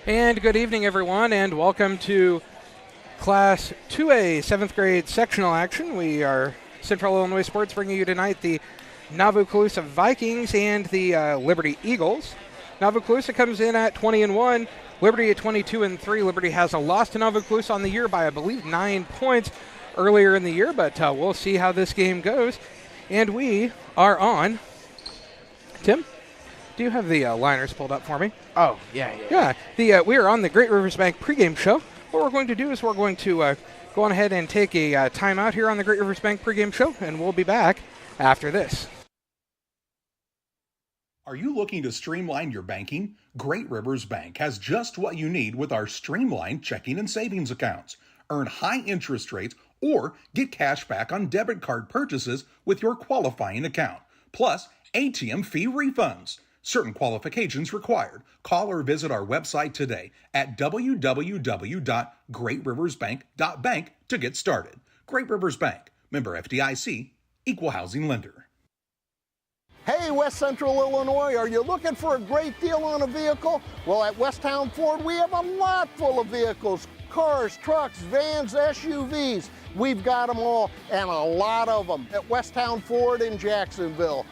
And good evening, everyone, and welcome to Class 2A 7th grade sectional action. We are Central Illinois Sports bringing you tonight the Nauvoo Colusa Vikings and the Liberty Eagles. Nauvoo Colusa comes in at 20-1, Liberty at 22-3. Liberty has a loss to Nauvoo Colusa on the year by, I believe, 9 points earlier in the year, but we'll see how this game goes. And we are on. Tim, do you have the liners pulled up for me? Oh, yeah. We are on the Great Rivers Bank pregame show. What we're going to do is we're going to go on ahead and take a timeout here on the Great Rivers Bank pregame show, and we'll be back after this. Are you looking to streamline your banking? Great Rivers Bank has just what you need with our streamlined checking and savings accounts. Earn high interest rates or get cash back on debit card purchases with your qualifying account, plus ATM fee refunds. Certain qualifications required. Call or visit our website today at www.greatriversbank.bank to get started. Great Rivers Bank, member FDIC, equal housing lender. Hey, West Central Illinois, are you looking for a great deal on a vehicle? Well, at Westtown Ford, we have a lot full of vehicles. Cars, trucks, vans, SUVs. We've got them all, and a lot of them at Westtown Ford in Jacksonville.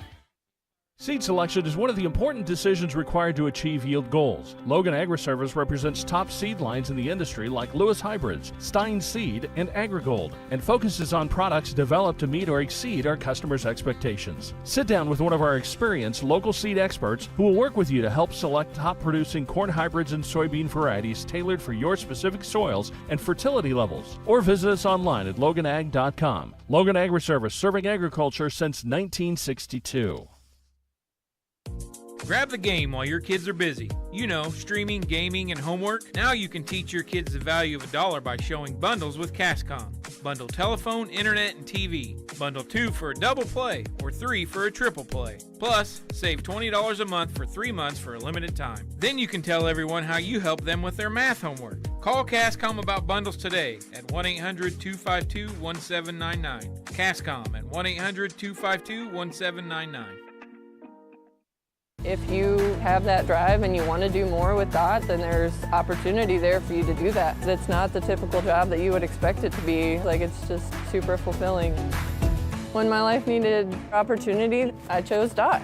Seed selection is one of the important decisions required to achieve yield goals. Logan Agri-Service represents top seed lines in the industry like Lewis Hybrids, Stein Seed, and AgriGold, and focuses on products developed to meet or exceed our customers' expectations. Sit down with one of our experienced local seed experts who will work with you to help select top-producing corn hybrids and soybean varieties tailored for your specific soils and fertility levels. Or visit us online at loganag.com. Logan Agri-Service, serving agriculture since 1962. Grab the game while your kids are busy. You know, streaming, gaming, and homework. Now you can teach your kids the value of $1 by showing bundles with Cascom. Bundle telephone, internet, and TV. Bundle 2 for a double play or 3 for a triple play. Plus, save $20 a month for 3 months for a limited time. Then you can tell everyone how you help them with their math homework. Call Cascom about bundles today at 1-800-252-1799. Cascom at 1-800-252-1799. If you have that drive and you want to do more with DOT, then there's opportunity there for you to do that. It's not the typical job that you would expect it to be. Like, it's just super fulfilling. When my life needed opportunity, I chose DOT.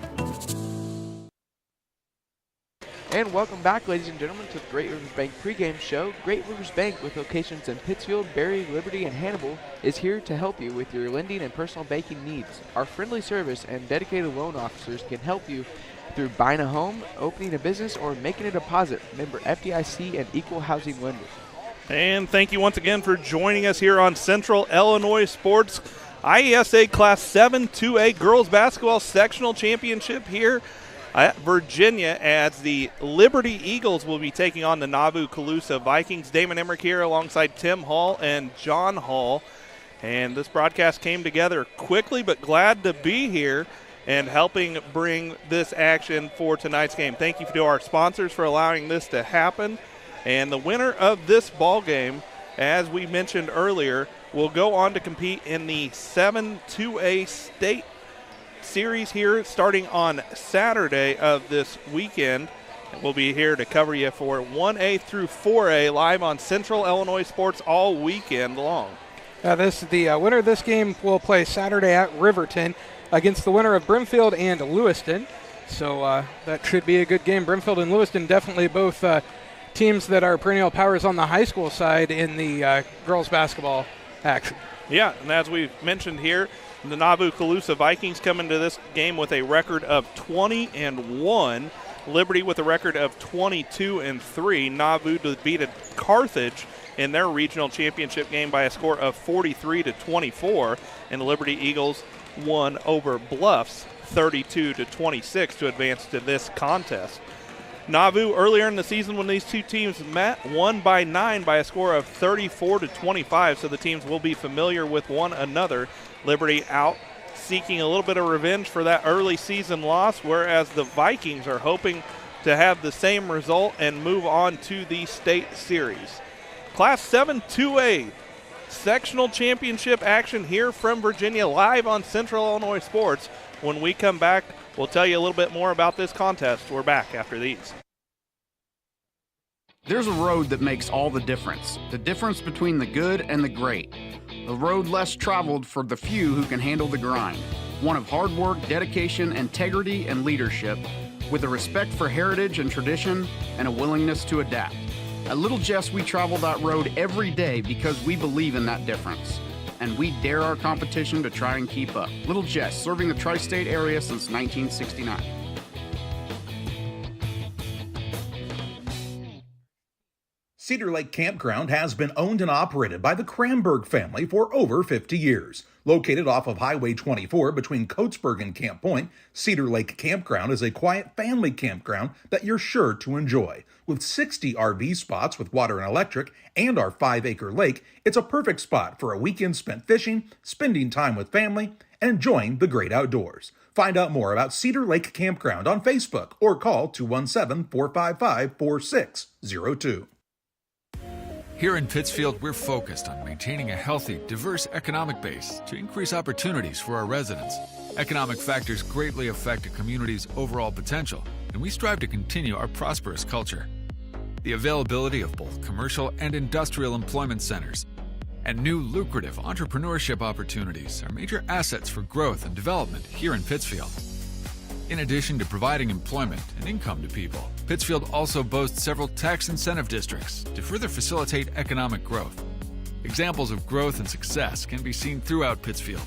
And welcome back, ladies and gentlemen, to the Great Rivers Bank pregame show. Great Rivers Bank, with locations in Pittsfield, Berry, Liberty, and Hannibal, is here to help you with your lending and personal banking needs. Our friendly service and dedicated loan officers can help you through buying a home, opening a business, or making a deposit. Member FDIC and equal housing lender. And thank you once again for joining us here on Central Illinois Sports IESA Class 7 2A Girls Basketball Sectional Championship here at Virginia, as the Liberty Eagles will be taking on the Nauvoo Colusa Vikings. Damon Emmerich here alongside Tim Hall and John Hall. And this broadcast came together quickly, but glad to be here and helping bring this action for tonight's game. Thank you to our sponsors for allowing this to happen. And the winner of this ball game, as we mentioned earlier, will go on to compete in the 7-2A state series here starting on Saturday of this weekend. And we'll be here to cover you for 1A through 4A live on Central Illinois Sports all weekend long. The winner of this game will play Saturday at Riverton against the winner of Brimfield and Lewiston. So that should be a good game. Brimfield and Lewiston, definitely both teams that are perennial powers on the high school side in the girls basketball action. Yeah, and as we've mentioned here, the Nauvoo Colusa Vikings come into this game with a record of 20-1. Liberty with a record of 22-3. Nauvoo defeated Carthage in their regional championship game by a score of 43-24, and the Liberty Eagles won over Bluffs 32-26 to advance to this contest. Nauvoo, earlier in the season when these two teams met, won by 9 by a score of 34-25, so the teams will be familiar with one another. Liberty out seeking a little bit of revenge for that early season loss, whereas the Vikings are hoping to have the same result and move on to the state series. Class 7 2A sectional championship action here from Virginia, live on Central Illinois Sports. When we come back, we'll tell you a little bit more about this contest. We're back after these. There's a road that makes all the difference between the good and the great. A road less traveled for the few who can handle the grind. One of hard work, dedication, integrity, and leadership, with a respect for heritage and tradition and a willingness to adapt. At Little Jess, we travel that road every day because we believe in that difference. And we dare our competition to try and keep up. Little Jess, serving the tri-state area since 1969. Cedar Lake Campground has been owned and operated by the Kramberg family for over 50 years. Located off of Highway 24 between Coatesburg and Camp Point, Cedar Lake Campground is a quiet family campground that you're sure to enjoy. With 60 RV spots with water and electric and our 5-acre lake, it's a perfect spot for a weekend spent fishing, spending time with family, and enjoying the great outdoors. Find out more about Cedar Lake Campground on Facebook or call 217-455-4602. Here in Pittsfield, we're focused on maintaining a healthy, diverse economic base to increase opportunities for our residents. Economic factors greatly affect a community's overall potential, and we strive to continue our prosperous culture. The availability of both commercial and industrial employment centers and new lucrative entrepreneurship opportunities are major assets for growth and development here in Pittsfield. In addition to providing employment and income to people, Pittsfield also boasts several tax incentive districts to further facilitate economic growth. Examples of growth and success can be seen throughout Pittsfield.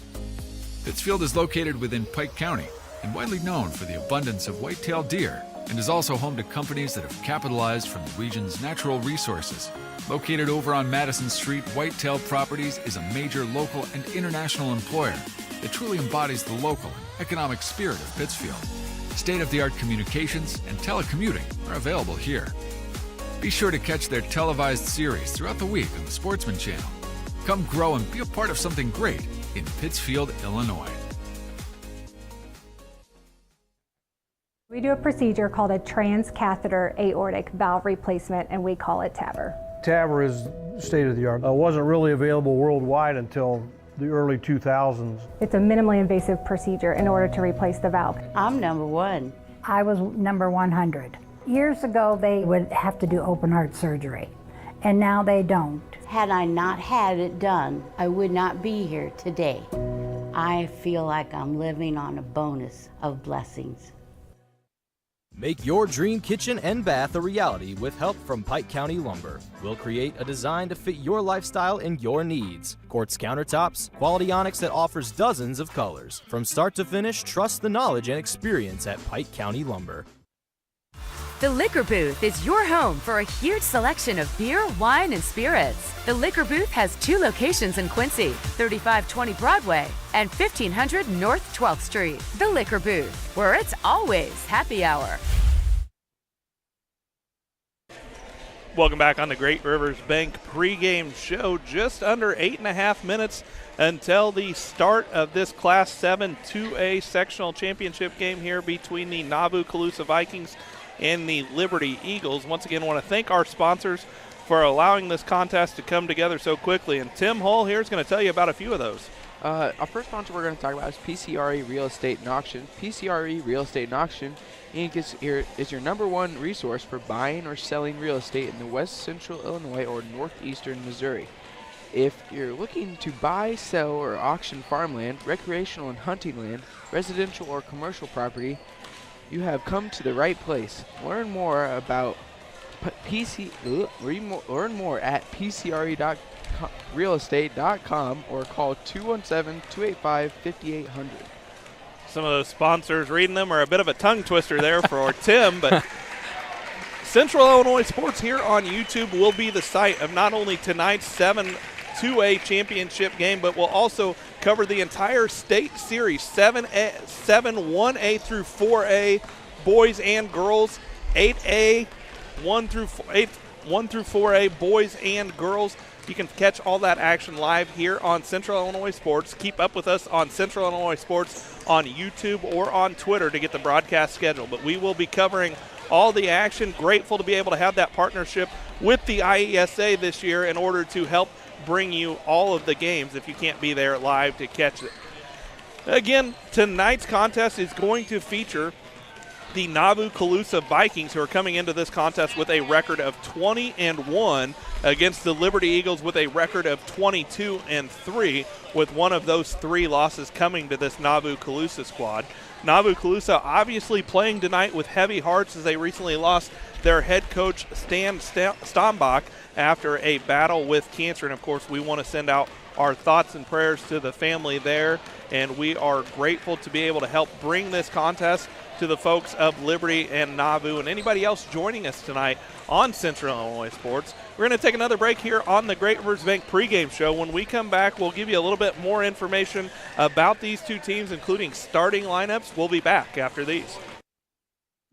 Pittsfield is located within Pike County and widely known for the abundance of white-tailed deer, and is also home to companies that have capitalized from the region's natural resources. Located over on Madison Street, Whitetail Properties is a major local and international employer that truly embodies the local and economic spirit of Pittsfield. State-of-the-art communications and telecommuting are available here. Be sure to catch their televised series throughout the week on the Sportsman Channel. Come grow and be a part of something great in Pittsfield, Illinois. We do a procedure called a transcatheter aortic valve replacement, and we call it TAVR. TAVR is state-of-the-art. It wasn't really available worldwide until the early 2000s. It's a minimally invasive procedure in order to replace the valve. I'm number 1. I was number 100. Years ago, they would have to do open heart surgery, and now they don't. Had I not had it done, I would not be here today. I feel like I'm living on a bonus of blessings. Make your dream kitchen and bath a reality with help from Pike County Lumber. We'll create a design to fit your lifestyle and your needs. Quartz countertops, quality onyx that offers dozens of colors. From start to finish, trust the knowledge and experience at Pike County Lumber. The Liquor Booth is your home for a huge selection of beer, wine, and spirits. The Liquor Booth has 2 locations in Quincy, 3520 Broadway and 1500 North 12th Street. The Liquor Booth, where it's always happy hour. Welcome back on the Great Rivers Bank pregame show. Just under 8.5 minutes until the start of this Class 7 2A sectional championship game here between the Nauvoo Colusa Vikings and the Liberty Eagles. Once again, I want to thank our sponsors for allowing this contest to come together so quickly. And Tim Hull here is going to tell you about a few of those. Our first sponsor we're going to talk about is PCRE Real Estate and Auction. PCRE Real Estate and Auction Inc. is your #1 resource for buying or selling real estate in the West Central Illinois or Northeastern Missouri. If you're looking to buy, sell, or auction farmland, recreational and hunting land, residential or commercial property, you have come to the right place. Learn more about learn more at PCRE.realestate.com or call 217-285-5800. Some of those sponsors, reading them, are a bit of a tongue twister there for Tim, but Central Illinois Sports here on YouTube will be the site of not only tonight's 7-2A championship game, but we'll also cover the entire state series, 1A through 4A, boys and girls, 8A, 1 through 4A, boys and girls. You can catch all that action live here on Central Illinois Sports. Keep up with us on Central Illinois Sports on YouTube or on Twitter to get the broadcast schedule. But we will be covering all the action. Grateful to be able to have that partnership with the IESA this year in order to help bring you all of the games if you can't be there live to catch it. Again, tonight's contest is going to feature the Nauvoo Colusa Vikings, who are coming into this contest with a record of 20-1 against the Liberty Eagles with a record of 22-3, with one of those 3 losses coming to this Nauvoo Colusa squad. Nauvoo Colusa obviously playing tonight with heavy hearts as they recently lost their head coach Stan Stombach after a battle with cancer. And of course, we want to send out our thoughts and prayers to the family there, and we are grateful to be able to help bring this contest to the folks of Liberty and Nauvoo and anybody else joining us tonight on Central Illinois Sports. We're going to take another break here on the Great Rivers Bank pregame show. When we come back, we'll give you a little bit more information about these two teams, including starting lineups. We'll be back after these.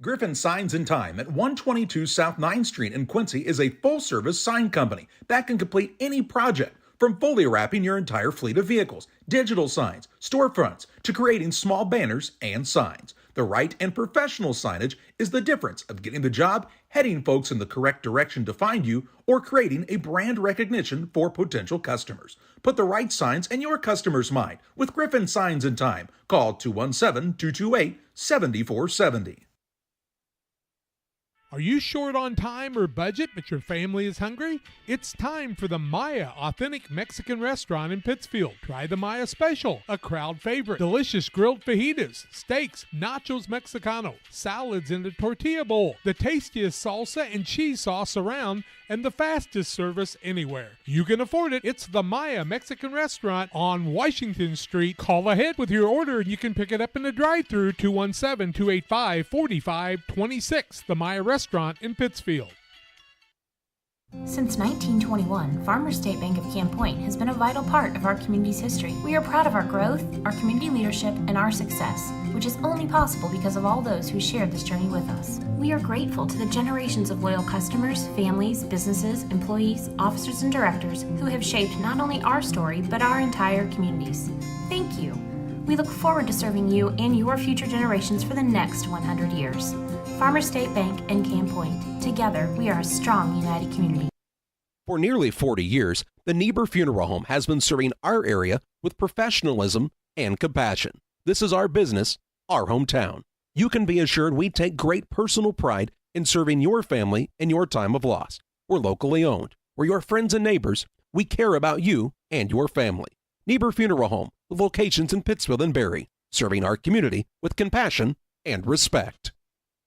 Griffin Signs and Time at 122 South 9th Street in Quincy is a full-service sign company that can complete any project, from fully wrapping your entire fleet of vehicles, digital signs, storefronts, to creating small banners and signs. The right and professional signage is the difference of getting the job, heading folks in the correct direction to find you, or creating a brand recognition for potential customers. Put the right signs in your customer's mind with Griffin Signs and Time. Call 217-228-7470. Are you short on time or budget, but your family is hungry? It's time for the Maya Authentic Mexican Restaurant in Pittsfield. Try the Maya Special, a crowd favorite. Delicious grilled fajitas, steaks, nachos Mexicano, salads in a tortilla bowl, the tastiest salsa and cheese sauce around, and the fastest service anywhere. You can afford it. It's the Maya Mexican Restaurant on Washington Street. Call ahead with your order and you can pick it up in the drive-thru, 217-285-4526. The Maya Restaurant in Pittsfield. Since 1921, Farmers State Bank of Camp Point has been a vital part of our community's history. We are proud of our growth, our community leadership, and our success, which is only possible because of all those who shared this journey with us. We are grateful to the generations of loyal customers, families, businesses, employees, officers, and directors who have shaped not only our story, but our entire communities. Thank you. We look forward to serving you and your future generations for the next 100 years. Farmers State Bank and Camp Point. Together, we are a strong, united community. For nearly 40 years, the Niebuhr Funeral Home has been serving our area with professionalism and compassion. This is our business, our hometown. You can be assured we take great personal pride in serving your family in your time of loss. We're locally owned. We're your friends and neighbors. We care about you and your family. Niebuhr Funeral Home, with locations in Pittsfield and Barry, serving our community with compassion and respect.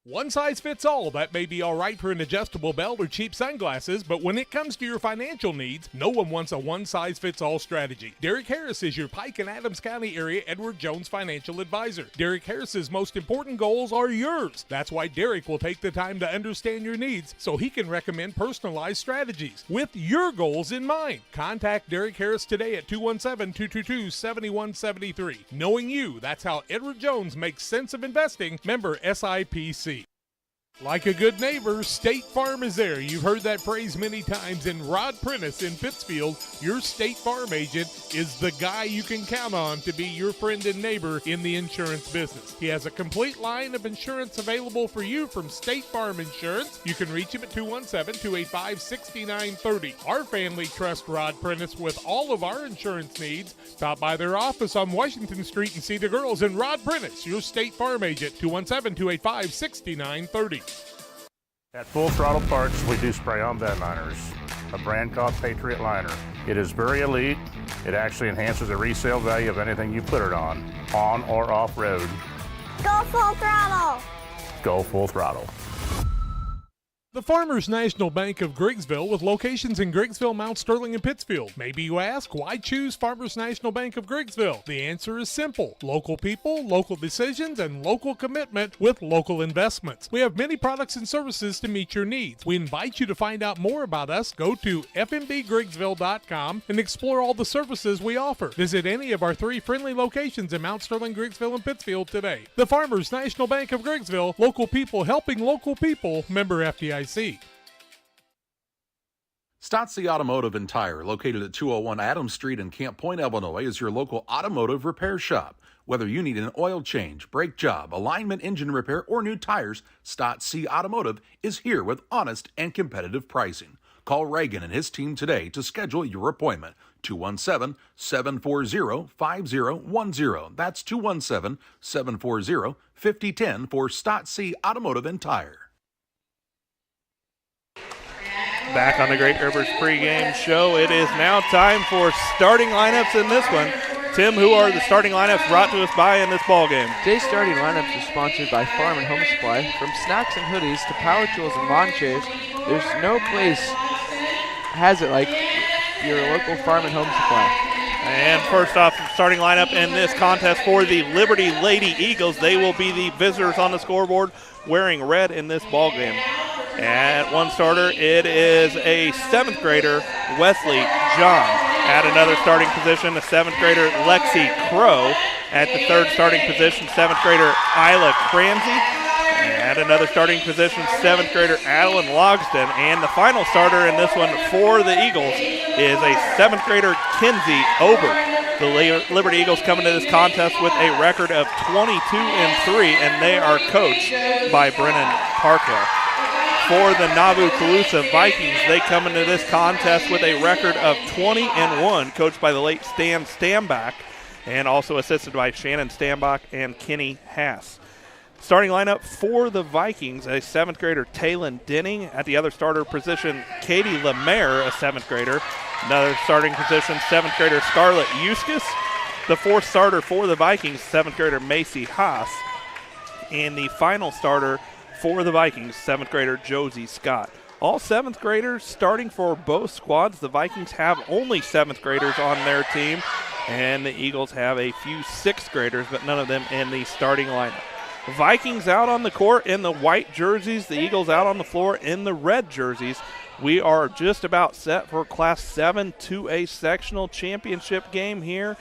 One size fits all. That may be all right for an adjustable belt or cheap sunglasses, but when it comes to your financial needs, no one wants a one-size-fits-all strategy. Derek Harris is your Pike and Adams County area Edward Jones financial advisor. Derek Harris's most important goals are yours. That's why Derek will take the time to understand your needs so he can recommend personalized strategies with your goals in mind. Contact Derek Harris today at 217-222-7173. Knowing you, that's how Edward Jones makes sense of investing. Member SIPC. Like a good neighbor, State Farm is there. You've heard that phrase many times. And Rod Prentice in Pittsfield, your State Farm agent, is the guy you can count on to be your friend and neighbor in the insurance business. He has a complete line of insurance available for you from State Farm Insurance. You can reach him at 217-285-6930. Our family trusts Rod Prentice with all of our insurance needs. Stop by their office on Washington Street and see the girls. And Rod Prentice, your State Farm agent, 217-285-6930. At Full Throttle Parts, we do spray-on bed liners, a brand called Patriot Liner. It is very elite. It actually enhances the resale value of anything you put it on or off-road. Go Full Throttle! Go Full Throttle. The Farmers National Bank of Griggsville, with locations in Griggsville, Mount Sterling, and Pittsfield. Maybe you ask, why choose Farmers National Bank of Griggsville? The answer is simple. Local people, local decisions, and local commitment with local investments. We have many products and services to meet your needs. We invite you to find out more about us. Go to fmbgriggsville.com and explore all the services we offer. Visit any of our 3 friendly locations in Mount Sterling, Griggsville, and Pittsfield today. The Farmers National Bank of Griggsville, local people helping local people, member FDIC. Stotzi Automotive and Tire, located at 201 Adams Street in Camp Point, Illinois, is your local automotive repair shop. Whether you need an oil change, brake job, alignment, engine repair, or new tires, Stotzi Automotive is here with honest and competitive pricing. Call Reagan and his team today to schedule your appointment. 217-740-5010. That's 217-740-5010 for Stott C Automotive and Tire. Back on the Great Rivers pregame show, it is now time for starting lineups in this one. Tim, who are the starting lineups brought to us by in this ball game? Today's starting lineups are sponsored by Farm and Home Supply. From snacks and hoodies to power tools and lawn chairs, there's no place has it like your local Farm and Home Supply. And first off, starting lineup in this contest for the Liberty Lady Eagles. They will be the visitors on the scoreboard wearing red in this ball game. At one starter, it is a 7th grader, Wesley John. At another starting position, a 7th grader, Lexi Crow. At the third starting position, 7th grader, Isla Cramsey. At another starting position, 7th grader, Adeline Logston. And the final starter in this one for the Eagles is a 7th grader, Kinsey Obert. The Liberty Eagles come into this contest with a record of 22-3, and they are coached by Brennan Parkhill. For the Nauvoo Colusa Vikings, they come into this contest with a record of 20-1, coached by the late Stan Stambach, and also assisted by Shannon Stambach and Kenny Haas. Starting lineup for the Vikings, a 7th grader, Taylon Denning. At the other starter position, Katie Lemaire, a 7th grader. Another starting position, 7th grader, Scarlett Euskis. The fourth starter for the Vikings, 7th grader, Macy Haas. And the final starter for the Vikings, 7th grader Josie Scott. All 7th graders starting for both squads. The Vikings have only 7th graders on their team, and the Eagles have a few 6th graders, but none of them in the starting lineup. Vikings out on the court in the white jerseys, the Eagles out on the floor in the red jerseys. We are just about set for Class 7 2A sectional championship game here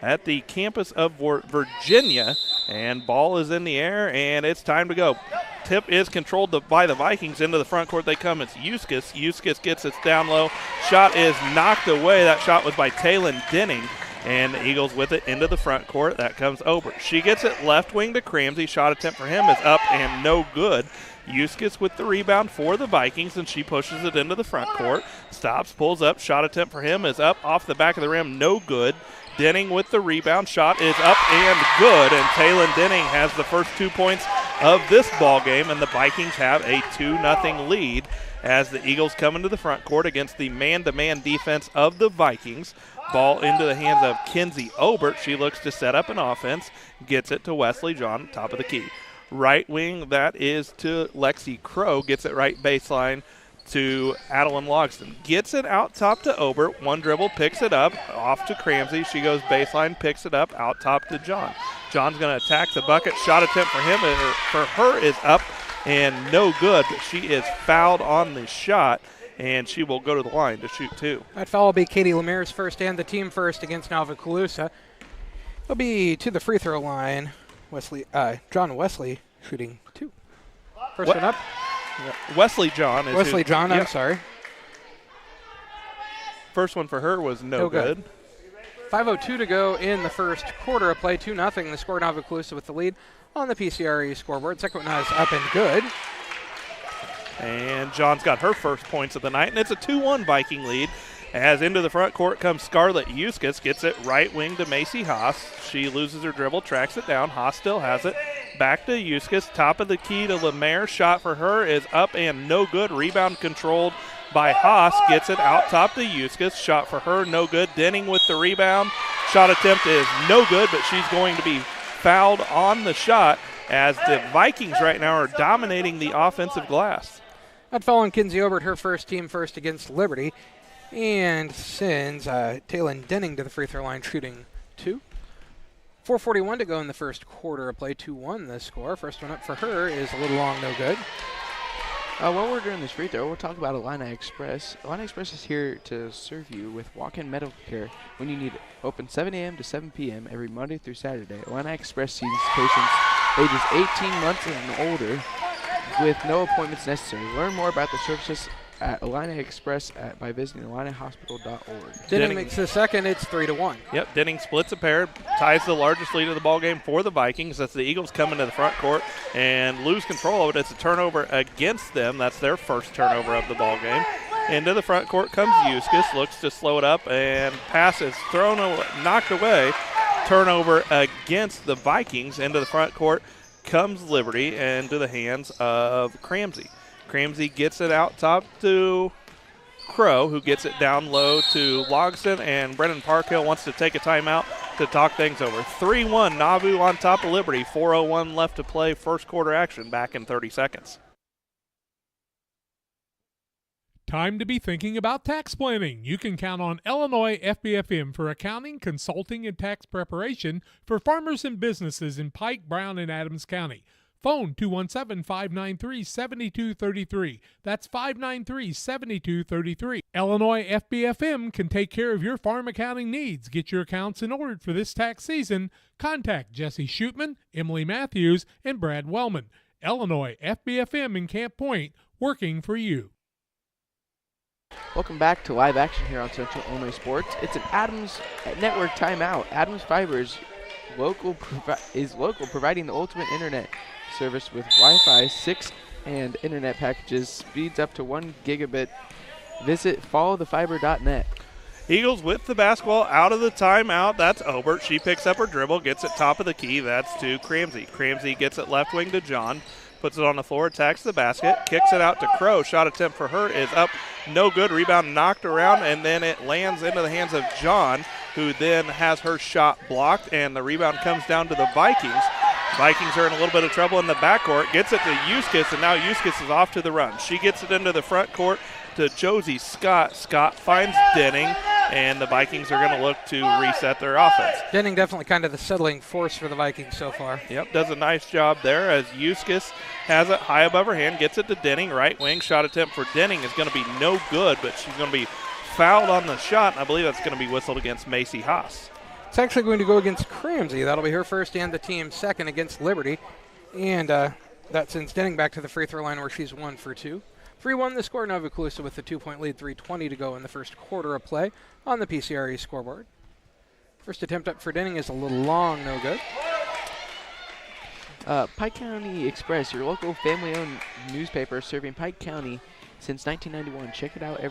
at the campus of Virginia, and ball is in the air, and it's time to go. Tip is controlled by the Vikings. Into the front court they come. It's Euskis. Euskis gets it down low. Shot is knocked away. That shot was by Taylon Denning, and the Eagles with it into the front court. That comes Obert. She gets it left wing to Cramsey. Shot attempt for him is up and no good. Euskis with the rebound for the Vikings, and she pushes it into the front court. Stops, pulls up. Shot attempt for him is up off the back of the rim. No good. Denning with the rebound. Shot is up and good, and Taylon Denning has the first 2 points of this ball game, and the Vikings have a 2-0 lead as the Eagles come into the front court against the man-to-man defense of the Vikings. Ball into the hands of Kinsey Obert. She looks to set up an offense, gets it to Wesley John, top of the key. Right wing, that is to Lexi Crow, gets it right baseline to Adeline Logston. Gets it out top to Obert. One dribble, picks it up, off to Cramsey. She goes baseline, picks it up, out top to John. John's going to attack the bucket. Shot attempt for him, for her is up and no good, but she is fouled on the shot, and she will go to the line to shoot 2. That foul will be Katie Lemaire's first and the team first against Nauvoo Colusa. He'll be to the free throw line. John Wesley shooting 2. First one up. Wesley John. I'm sorry. First one for her was no good. 5:02 to go in the first quarter of play. 2-0. The score, Nauvoo Colusa with the lead on the PCRE scoreboard. Second one is up and good. And John's got her first points of the night, and it's a 2-1 Viking lead. As into the front court comes Scarlett Euskis, gets it right wing to Macy Haas. She loses her dribble, tracks it down. Haas still has it. Back to Euskis, top of the key to Lemaire. Shot for her is up and no good. Rebound controlled by Haas, gets it out top to Euskis. Shot for her, no good. Denning with the rebound. Shot attempt is no good, but she's going to be fouled on the shot as the Vikings right now are dominating the offensive glass. That foul on Kinsey Obert, her first, team first against Liberty. And sends Taylon Denning to the free throw line, shooting 2. 4:41 to go in the first quarter of play. 2-1 the score. First one up for her is a little long, no good. While we're doing this free throw, we'll talk about Illini Express. Illini Express is here to serve you with walk-in medical care when you need it. Open 7 a.m. to 7 p.m. every Monday through Saturday. Illini Express sees patients ages 18 months and older with no appointments necessary. Learn more about the services at Illini Express by visiting IlliniHospital.org. Denning makes the second. It's 3-1. Yep, Denning splits a pair, ties the largest lead of the ball game for the Vikings. That's the Eagles come into the front court and lose control of it. It's a turnover against them. That's their first turnover of the ball game. Into the front court comes Euskis, looks to slow it up, and pass is knocked away. Turnover against the Vikings. Into the front court comes Liberty, and to the hands of Cramsey. Cramsey gets it out top to Crow, who gets it down low to Logston, and Brennan Parkhill wants to take a timeout to talk things over. 3-1 Nauvoo on top of Liberty. 4:01 left to play, first quarter action back in 30 seconds. Time to be thinking about tax planning. You can count on Illinois FBFM for accounting, consulting, and tax preparation for farmers and businesses in Pike, Brown, and Adams County. Phone 217-593-7233. That's 593-7233. Illinois FBFM can take care of your farm accounting needs. Get your accounts in order for this tax season. Contact Jesse Shootman, Emily Matthews, and Brad Wellman. Illinois FBFM in Camp Point, working for you. Welcome back to live action here on Central Illinois Sports. It's an Adams Network timeout. Adams Fiber is local, providing the ultimate internet service with Wi-Fi 6 and internet packages, speeds up to 1 gigabit. Visit followthefiber.net. Eagles with the basketball out of the timeout. That's Obert. She picks up her dribble, gets it top of the key. That's to Cramsey. Cramsey gets it left wing to John. Puts it on the floor, attacks the basket, kicks it out to Crow. Shot attempt for her is up, no good. Rebound knocked around, and then it lands into the hands of John, who then has her shot blocked, and the rebound comes down to the Vikings. Vikings are in a little bit of trouble in the backcourt. Gets it to Euskis, and now Euskis is off to the run. She gets it into the front court to Josie Scott. Scott finds Denning, and the Vikings are going to look to reset their offense. Denning definitely kind of the settling force for the Vikings so far. Yep, does a nice job there as Euskis has it high above her hand, gets it to Denning. Right wing shot attempt for Denning is going to be no good, but she's going to be fouled on the shot, and I believe that's going to be whistled against Macy Haas. It's actually going to go against Cramsey. That'll be her first and the team's second against Liberty. And that sends Denning back to the free throw line where she's 1 for 2. 3-1 the score. Nauvoo Colusa with the 2-point lead, 3:20 to go in the first quarter of play on the PCRE scoreboard. First attempt up for Denning is a little long, no good. Pike County Express, your local family-owned newspaper serving Pike County since 1991. Check it out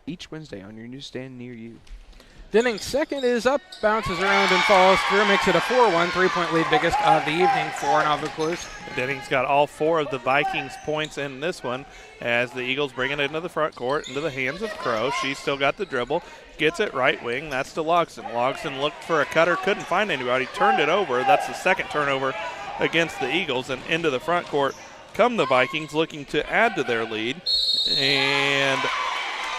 each Wednesday on your newsstand near you. Denning's second is up, bounces around and falls through, makes it a 4-1 3-point lead, biggest of the evening for Nauvoo Colusa. Denning's got all 4 of the Vikings' points in this one as the Eagles bring it into the front court, into the hands of Crow. She's still got the dribble, gets it right wing, that's to Logston. Logston looked for a cutter, couldn't find anybody, turned it over. That's the second turnover against the Eagles, and into the front court come the Vikings looking to add to their lead. And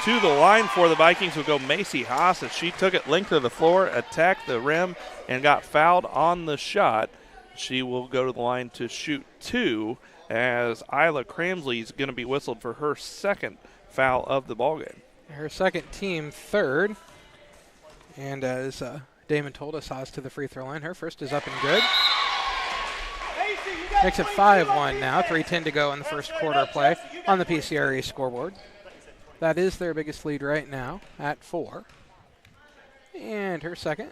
to the line for the Vikings will go Macy Haas as she took it length of the floor, attacked the rim, and got fouled on the shot. She will go to the line to shoot 2 as Isla Cramsley is going to be whistled for her second foul of the ballgame. Her second, team third. And as Damon told us, Haas to the free throw line. Her first is up and good. Makes it 5-1 now, 3:10 to go in the first quarter play on the PCRE scoreboard. That is their biggest lead right now at 4. And her second.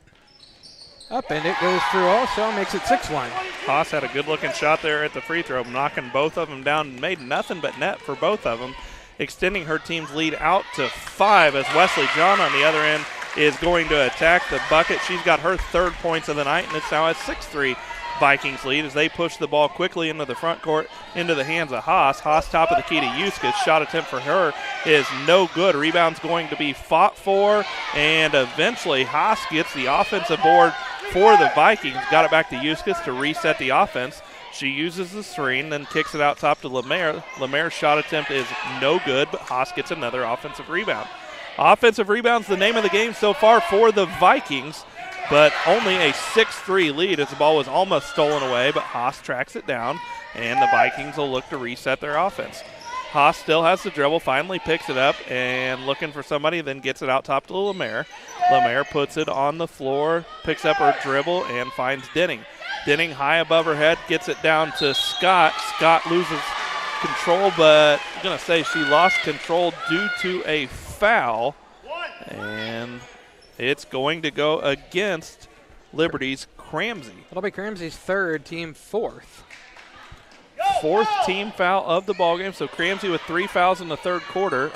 Up, and it goes through also, makes it 6-1. Haas had a good-looking shot there at the free throw, knocking both of them down, made nothing but net for both of them, extending her team's lead out to 5 as Wesley John on the other end is going to attack the bucket. She's got her 3rd points of the night, and it's now a 6-3 Vikings lead as they push the ball quickly into the front court, into the hands of Haas. Haas top of the key to Euskis. Shot attempt for her is no good. Rebound's going to be fought for, and eventually Haas gets the offensive board for the Vikings. Got it back to Euskis to reset the offense. She uses the screen, then kicks it out top to Lemaire. Lemaire's shot attempt is no good, but Haas gets another offensive rebound. Offensive rebound's the name of the game so far for the Vikings, but only a 6-3 lead as the ball was almost stolen away, but Haas tracks it down, and the Vikings will look to reset their offense. Haas still has the dribble, finally picks it up, and looking for somebody, then gets it out top to Lemaire. Lemaire puts it on the floor, picks up her dribble, and finds Denning. Denning high above her head, gets it down to Scott. Scott loses control, but I'm going to say she lost control due to a foul, and it's going to go against Liberty's Cramsey. That'll be Cramsey's 3rd, team 4th. fourth team foul of the ballgame. So Cramsey with 3 fouls in the first quarter,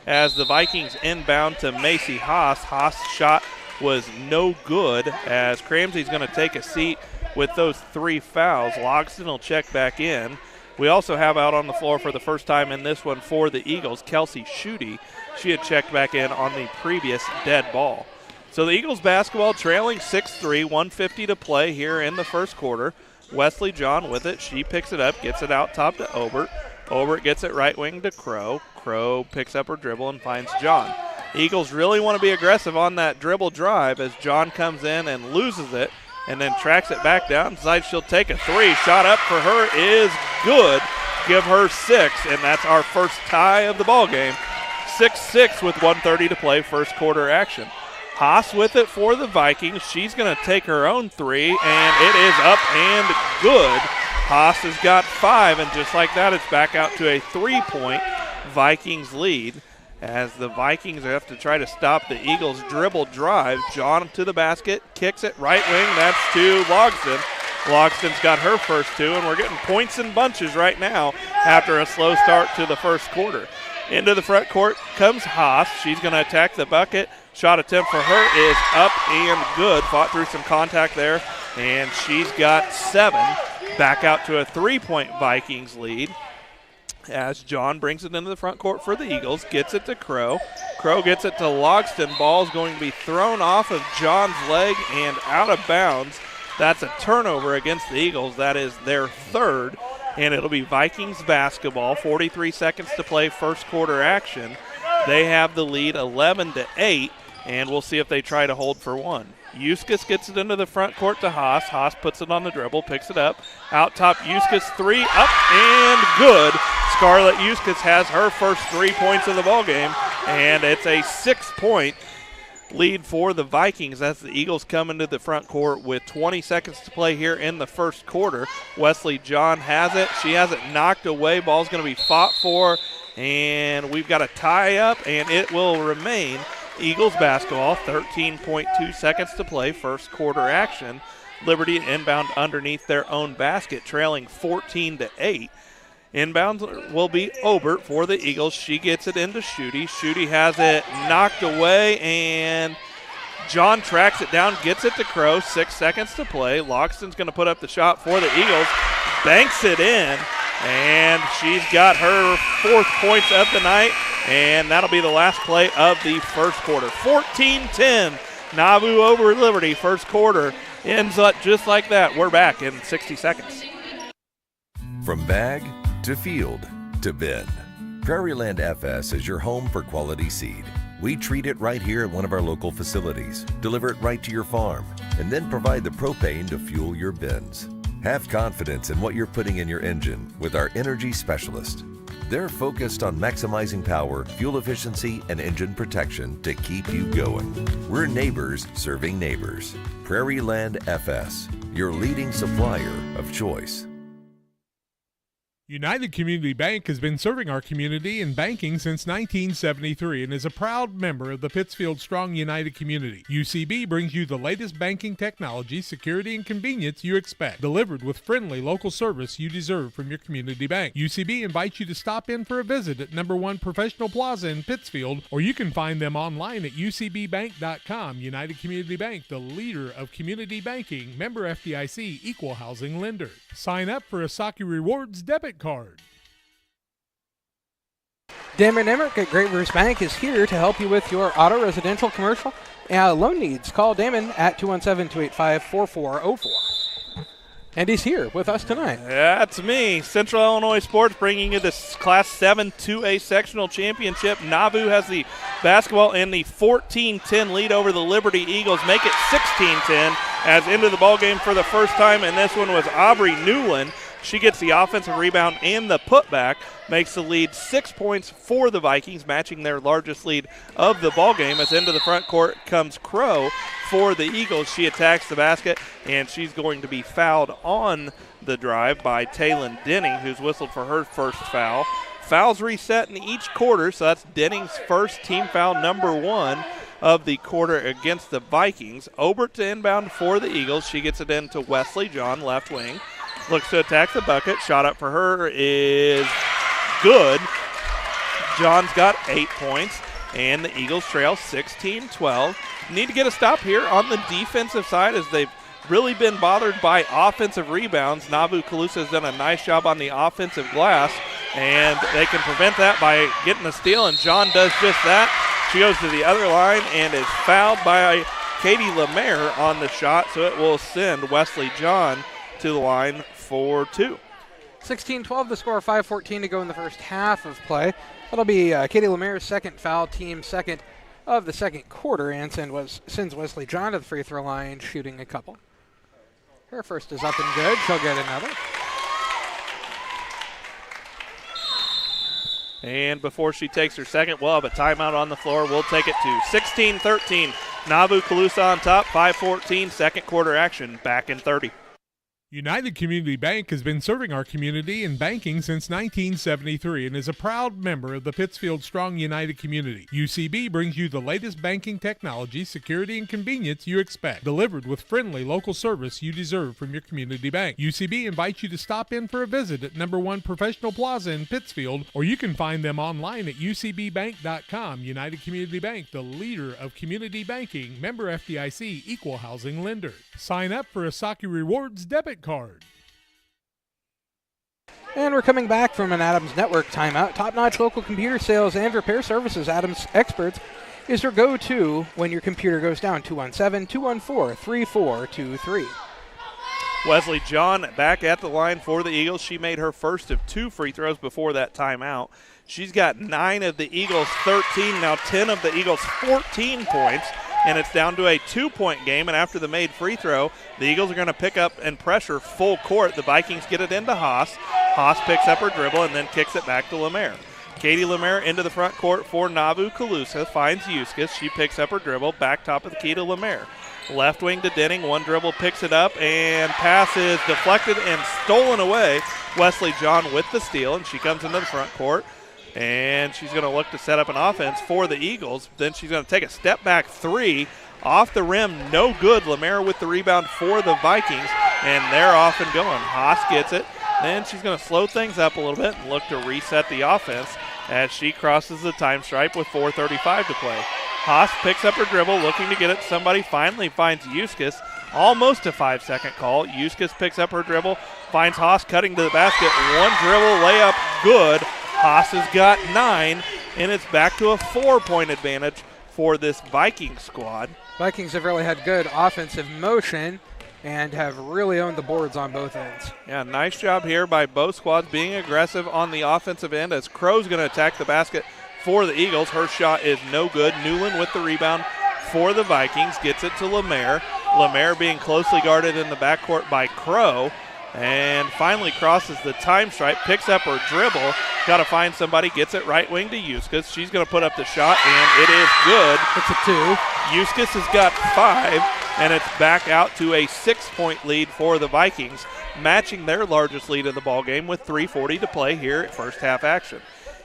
as the Vikings inbound to Macy Haas. Haas' shot was no good, as Cramsey's going to take a seat with those 3 fouls. Logston will check back in. We also have out on the floor for the first time in this one for the Eagles, Kelsey Schutte. She had checked back in on the previous dead ball. So the Eagles basketball trailing 6-3, 1:50 to play here in the first quarter. Wesley John with it. She picks it up, gets it out top to Obert. Obert gets it right wing to Crow. Crow picks up her dribble and finds John. Eagles really want to be aggressive on that dribble drive as John comes in and loses it and then tracks it back down. Decides she'll take a 3. Shot up for her is good. Give her 6, and that's our first tie of the ball game. 6-6 with 1:30 to play, first quarter action. Haas with it for the Vikings. She's going to take her own 3, and it is up and good. Haas has got 5, and just like that, it's back out to a 3-point Vikings lead as the Vikings have to try to stop the Eagles' dribble drive. John to the basket, kicks it right wing. That's to Logston. Logston's got her first 2, and we're getting points in bunches right now after a slow start to the first quarter. Into the front court comes Haas. She's going to attack the bucket. Shot attempt for her is up and good. Fought through some contact there, and she's got 7. Back out to a 3-point Vikings lead as John brings it into the front court for the Eagles. Gets it to Crow. Crow gets it to Logston. Ball's going to be thrown off of John's leg and out of bounds. That's a turnover against the Eagles. That is their 3rd, and it'll be Vikings basketball. 43 seconds to play, first quarter action. They have the lead 11-8, and we'll see if they try to hold for 1. Euskis gets it into the front court to Haas. Haas puts it on the dribble, picks it up. Out top, Euskis 3, up and good. Scarlett Euskis has her first 3 points of the ballgame, and it's a 6-point lead for the Vikings. That's the Eagles come into the front court with 20 seconds to play here in the first quarter. Wesley John has it. She has it knocked away. Ball's going to be fought for, and we've got a tie-up, and it will remain Eagles basketball. 13.2 seconds to play, first quarter action. Liberty inbound underneath their own basket, trailing 14-8. Inbound will be Obert for the Eagles. She gets it into Schutte. Schutte has it knocked away, and John tracks it down, gets it to Crow. 6 seconds to play. Logston's going to put up the shot for the Eagles. Banks it in, and she's got her 4th points of the night, and that'll be the last play of the first quarter. 14-10, Nauvoo over Liberty. First quarter ends up just like that. We're back in 60 seconds. From bag to field to bin, Prairieland FS is your home for quality seed. We treat it right here at one of our local facilities, deliver it right to your farm, and then provide the propane to fuel your bins. Have confidence in what you're putting in your engine with our energy specialist. They're focused on maximizing power, fuel efficiency, and engine protection to keep you going. We're neighbors serving neighbors. Prairieland FS, your leading supplier of choice. United Community Bank has been serving our community in banking since 1973 and is a proud member of the Pittsfield Strong United community. UCB brings you the latest banking technology, security, and convenience you expect, delivered with friendly local service you deserve from your community bank. UCB invites you to stop in for a visit at number 1 Professional Plaza in Pittsfield, or you can find them online at ucbbank.com. United Community Bank, the leader of community banking, member FDIC, equal housing lender. Sign up for a Saki Rewards debit card. Damon Emmerich at Great Rivers Bank is here to help you with your auto, residential, commercial, loan needs. Call Damon at 217-285-4404. And he's here with us tonight. That's me. Central Illinois Sports bringing you this Class 7 2A sectional championship. Nauvoo has the basketball and the 14-10 lead over the Liberty Eagles. Make it 16-10 as into the ballgame for the first time, and this one was Aubrey Newland. She gets the offensive rebound and the putback, makes the lead 6 points for the Vikings, matching their largest lead of the ballgame. As into the front court comes Crow for the Eagles. She attacks the basket, and she's going to be fouled on the drive by Taylon Denning, who's whistled for her first foul. Fouls reset in each quarter, so that's Denning's first team foul, number 1 of the quarter against the Vikings. Obert to inbound for the Eagles. She gets it into Wesley John, left wing. looks to attack the bucket. Shot up for her is good. John's got 8 points, and the Eagles trail 16-12. Need to get a stop here on the defensive side as they've really been bothered by offensive rebounds. Nauvoo Colusa has done a nice job on the offensive glass, and they can prevent that by getting a steal, and John does just that. She goes to the other line and is fouled by Katie Lemaire on the shot, so it will send Wesley John to the line for 2. 16-12 the score, 5:14 to go in the first half of play. That'll be Katie Lemaire's second foul, team second of the second quarter, and sends Wesley John to the free throw line, shooting a couple. Her first is up and good. She'll get another. And before she takes her second, we'll have a timeout on the floor. We'll take it to 16-13. Nauvoo Colusa on top, 5:14, second quarter action, back in 30. United Community Bank has been serving our community in banking since 1973 and is a proud member of the Pittsfield Strong United community. UCB brings you the latest banking technology, security, and convenience you expect, delivered with friendly local service you deserve from your community bank. UCB invites you to stop in for a visit at No. 1 Professional Plaza in Pittsfield, or you can find them online at ucbbank.com. United Community Bank, the leader of community banking, member FDIC, equal housing lender. Sign up for a Saki Rewards debit card. And we're coming back from an Adams Network timeout. Top-notch local computer sales and repair services. Adams Experts is your go-to when your computer goes down. 217-214-3423. Wesley John back at the line for the Eagles. She made her first of 2 free throws before that timeout. She's got 9 of the Eagles' 13, now 10 of the Eagles' 14 points. And it's down to a 2-point game, and after the made free throw, the Eagles are going to pick up and pressure full court. The Vikings get it into Haas. Haas picks up her dribble and then kicks it back to Lemaire. Katie Lemaire into the front court for Nauvoo Colusa, finds Euskis. She picks up her dribble, back top of the key to Lemaire. Left wing to Denning, one dribble, picks it up, and pass is deflected and stolen away. Wesley John with the steal, and she comes into the front court. And she's going to look to set up an offense for the Eagles. Then she's going to take a step back 3 off the rim. No good. Lemaire with the rebound for the Vikings. And they're off and going. Haas gets it. Then she's going to slow things up a little bit and look to reset the offense as she crosses the time stripe with 4:35 to play. Haas picks up her dribble, looking to get it. Somebody finally finds Euskis. Almost a 5-second call. Euskis picks up her dribble, finds Haas cutting to the basket. One dribble, layup, good. Haas has got 9, and it's back to a 4-point advantage for this Viking squad. Vikings have really had good offensive motion and have really owned the boards on both ends. Yeah, nice job here by both squads being aggressive on the offensive end as Crow's going to attack the basket for the Eagles. Her shot is no good. Newland with the rebound for the Vikings, gets it to Lemaire. Lemaire being closely guarded in the backcourt by Crow. And finally crosses the time stripe, picks up her dribble, got to find somebody, gets it right wing to Euskis. She's going to put up the shot, and it is good. It's a 2. Euskis has got 5, and it's back out to a 6-point lead for the Vikings, matching their largest lead in the ballgame with 3:40 to play here at first half action.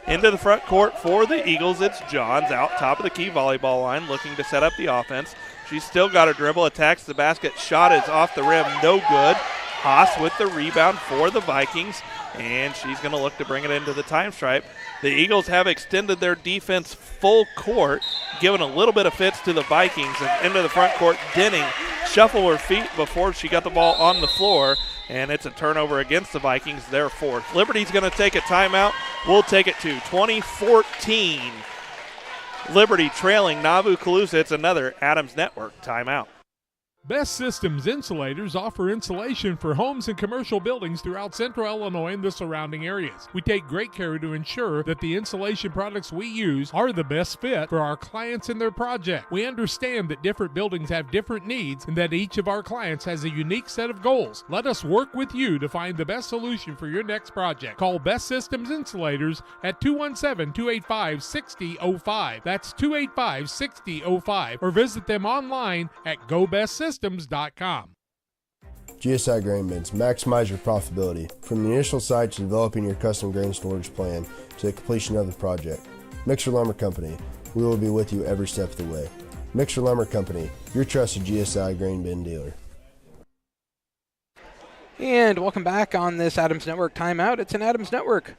Into the front court for the Eagles, it's Johns out top of the key volleyball line, looking to set up the offense. She's still got her dribble, attacks the basket, shot is off the rim, no good. Haas with the rebound for the Vikings, and she's going to look to bring it into the time stripe. The Eagles have extended their defense full court, giving a little bit of fits to the Vikings. And into the front court, Denning shuffle her feet before she got the ball on the floor, and it's a turnover against the Vikings, their 4th. Liberty's going to take a timeout. We'll take it to 2014. Liberty trailing Nauvoo Colusa. It's another Adams Network timeout. Best Systems Insulators offer insulation for homes and commercial buildings throughout central Illinois and the surrounding areas. We take great care to ensure that the insulation products we use are the best fit for our clients and their project. We understand that different buildings have different needs and that each of our clients has a unique set of goals. Let us work with you to find the best solution for your next project. Call Best Systems Insulators at 217-285-6005. That's 285-6005, or visit them online at GoBestSystems.com. GSI Grain Bins. Maximize your profitability. From the initial site to developing your custom grain storage plan to the completion of the project. Mixer Lumber Company. We will be with you every step of the way. Mixer Lumber Company, your trusted GSI grain bin dealer. And welcome back on this Adams Network timeout. It's an Adams Network,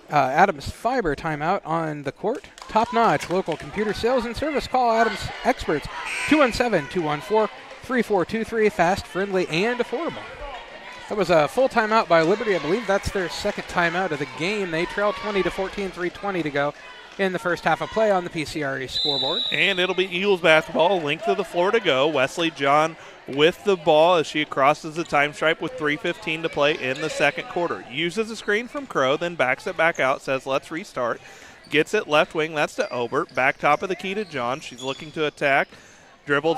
Adams Fiber timeout on the court. Top-notch local computer sales and service. Call Adams experts, 217-214-3423. Fast, friendly, and affordable. That was a full timeout by Liberty. I believe that's their second timeout of the game. They trail 20-14, 3:20 to go in the first half of play on the PCRE scoreboard. And it'll be Eagles basketball, length of the floor to go. Wesley John with the ball as she crosses the time stripe with 3:15 to play in the second quarter. Uses a screen from Crow, then backs it back out, says let's restart. Gets it left wing, that's to Obert. Back top of the key to John. She's looking to attack. Dribbles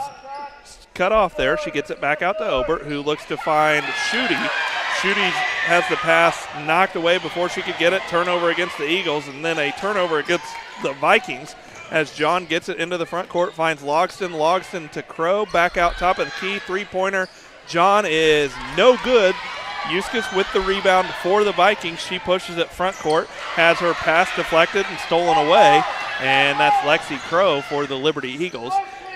cut off there. She gets it back out to Obert, who looks to find Schutte. Schutte has the pass knocked away before she could get it. Turnover against the Eagles, and then a turnover against the Vikings as John gets it into the front court, finds Logston. Logston to Crow, back out top of the key, three-pointer. John is no good. Euskis with the rebound for the Vikings. She pushes it front court, has her pass deflected and stolen away, and that's Lexi Crow for the Liberty Eagles.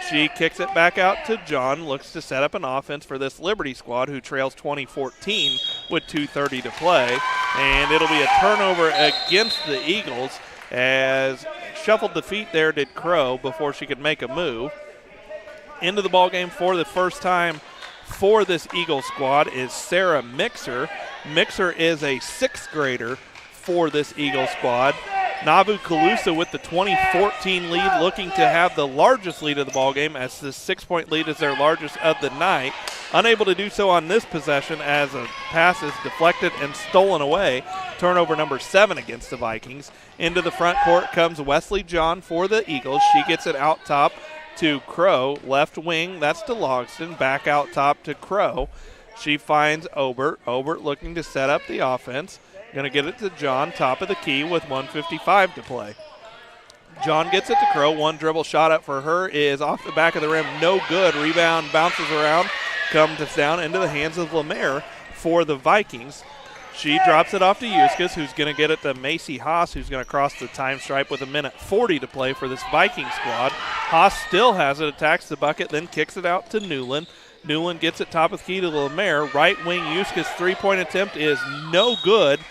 She kicks it back out to John, looks to set up an offense for this Liberty squad who trails 20-14 with 2:30 to play. And it'll be a turnover against the Eagles as shuffled the feet there did Crow before she could make a move. Into the ballgame for the first time for this Eagle squad is Sarah Mixer. Mixer is a sixth grader for this Eagle squad. Nauvoo Colusa with the 20-14 lead, looking to have the largest lead of the ballgame as this 6-point lead is their largest of the night. Unable to do so on this possession as a pass is deflected and stolen away. Turnover number 7 against the Vikings. Into the front court comes Wesley John for the Eagles. She gets it out top to Crow. Left wing, that's to Logston. Back out top to Crow. She finds Obert. Obert looking to set up the offense. Going to get it to John, top of the key with 1:55 to play. John gets it to Crow. One dribble shot up for her is off the back of the rim. No good. Rebound bounces around. Comes down into the hands of Lemaire for the Vikings. She drops it off to Euskis, who's going to get it to Macy Haas, who's going to cross the time stripe with 1:40 to play for this Viking squad. Haas still has it, attacks the bucket, then kicks it out to Newland. Newland gets it top of the key to Lemaire. Right wing Euskis three-point attempt is no good.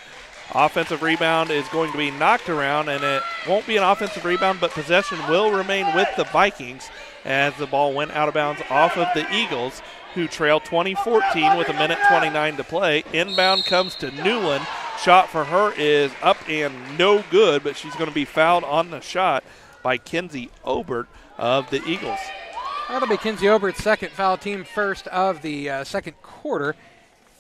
Offensive rebound is going to be knocked around, and it won't be an offensive rebound, but possession will remain with the Vikings as the ball went out of bounds off of the Eagles, who trail 20-14 with 1:29 to play. Inbound comes to Newland. Shot for her is up and no good, but she's going to be fouled on the shot by Kinsey Obert of the Eagles. That'll be Kinsey Obert's second foul, team first of the second quarter.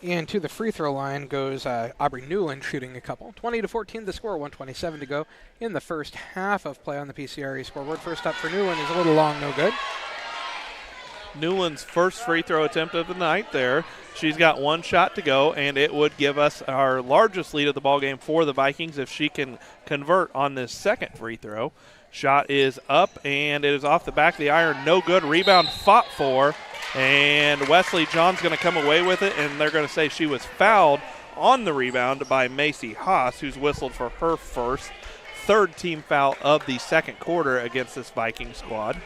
And to the free throw line goes Aubrey Newland shooting a couple. 20-14 the score, 1:27 to go in the first half of play on the PCRE scoreboard. First up for Newland is a little long, no good. Newland's first free throw attempt of the night there. She's got one shot to go, and it would give us our largest lead of the ballgame for the Vikings if she can convert on this second free throw. Shot is up, and it is off the back of the iron. No good. Rebound fought for, and Wesley John's going to come away with it, and they're going to say she was fouled on the rebound by Macy Haas, who's whistled for her first, third team foul of the second quarter against this Viking squad.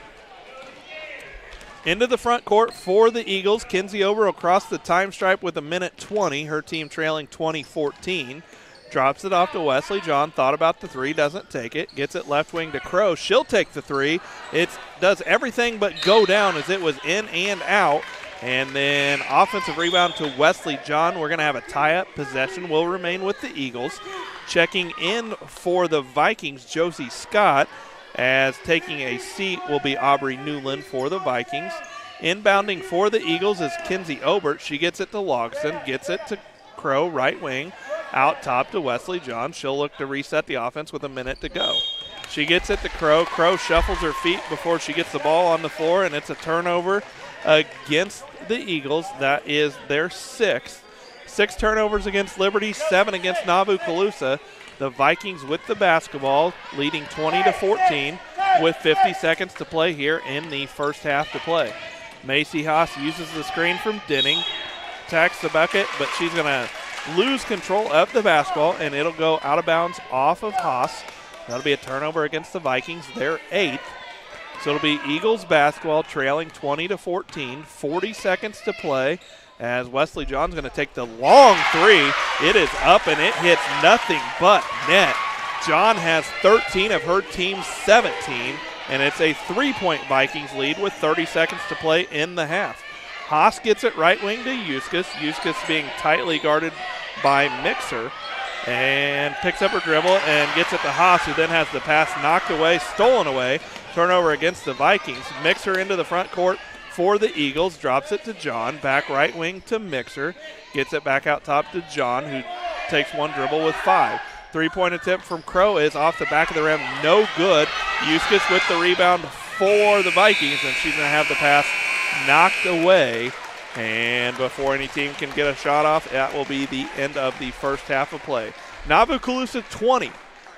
Into the front court for the Eagles. Kinsey Ober across the time stripe with 1:20. Her team trailing 20-14. Drops it off to Wesley John. Thought about the three, doesn't take it. Gets it left wing to Crow. She'll take the three. It does everything but go down as it was in and out. And then offensive rebound to Wesley John. We're going to have a tie-up. Possession will remain with the Eagles. Checking in for the Vikings, Josie Scott. As taking a seat will be Aubrey Newland for the Vikings. Inbounding for the Eagles is Kinsey Obert. She gets it to Logston, gets it to Crow, right wing. Out top to Wesley John. She'll look to reset the offense with 1 minute to go. She gets it to Crow. Crow shuffles her feet before she gets the ball on the floor, and it's a turnover against the Eagles. That is their sixth. 6 turnovers against Liberty, 7 against Nauvoo Colusa. The Vikings with the basketball, leading 20-14 with 50 seconds to play here in the first half to play. Macy Haas uses the screen from Denning, attacks the bucket, but she's going to lose control of the basketball, and it'll go out of bounds off of Haas. That'll be a turnover against the Vikings, their 8th. So it'll be Eagles basketball trailing 20-14, 40 seconds to play. as Wesley John's going to take the long three. It is up and it hits nothing but net. John has 13 of her team's 17, and it's a 3-point Vikings lead with 30 seconds to play in the half. Haas gets it right wing to Yuskis. Yuskis being tightly guarded by Mixer, and picks up her dribble and gets it to Haas, who then has the pass knocked away, stolen away. Turnover against the Vikings. Mixer into the front court for the Eagles, drops it to John, back right wing to Mixer, gets it back out top to John, who takes one dribble with 5. 3-point attempt from Crow is off the back of the rim, no good. Yuskis with the rebound for the Vikings, and she's going to have the pass knocked away. And before any team can get a shot off, that will be the end of the first half of play. Nauvoo Colusa 20,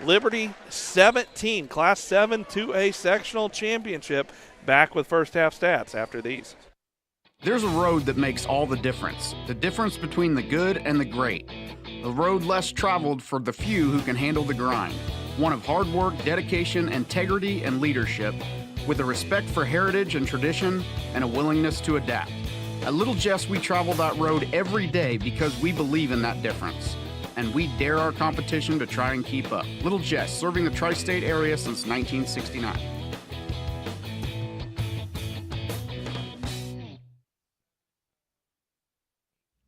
Liberty 17, Class 7 2A Sectional Championship. Back with first half stats after these. There's a road that makes all the difference between the good and the great. A road less traveled for the few who can handle the grind. One of hard work, dedication, integrity, and leadership, with a respect for heritage and tradition and a willingness to adapt. At Little Jess, we travel that road every day because we believe in that difference. And we dare our competition to try and keep up. Little Jess, serving the tri-state area since 1969.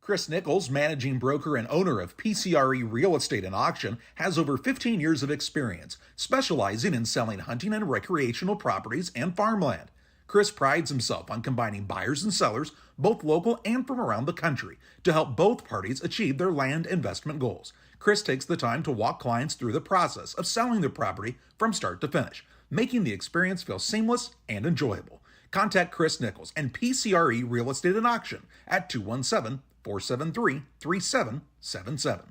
Chris Nichols, managing broker and owner of PCRE Real Estate and Auction, has over 15 years of experience, specializing in selling hunting and recreational properties and farmland. Chris prides himself on combining buyers and sellers, both local and from around the country, to help both parties achieve their land investment goals. Chris takes the time to walk clients through the process of selling their property from start to finish, making the experience feel seamless and enjoyable. Contact Chris Nichols and PCRE Real Estate and Auction at 217-473-3777.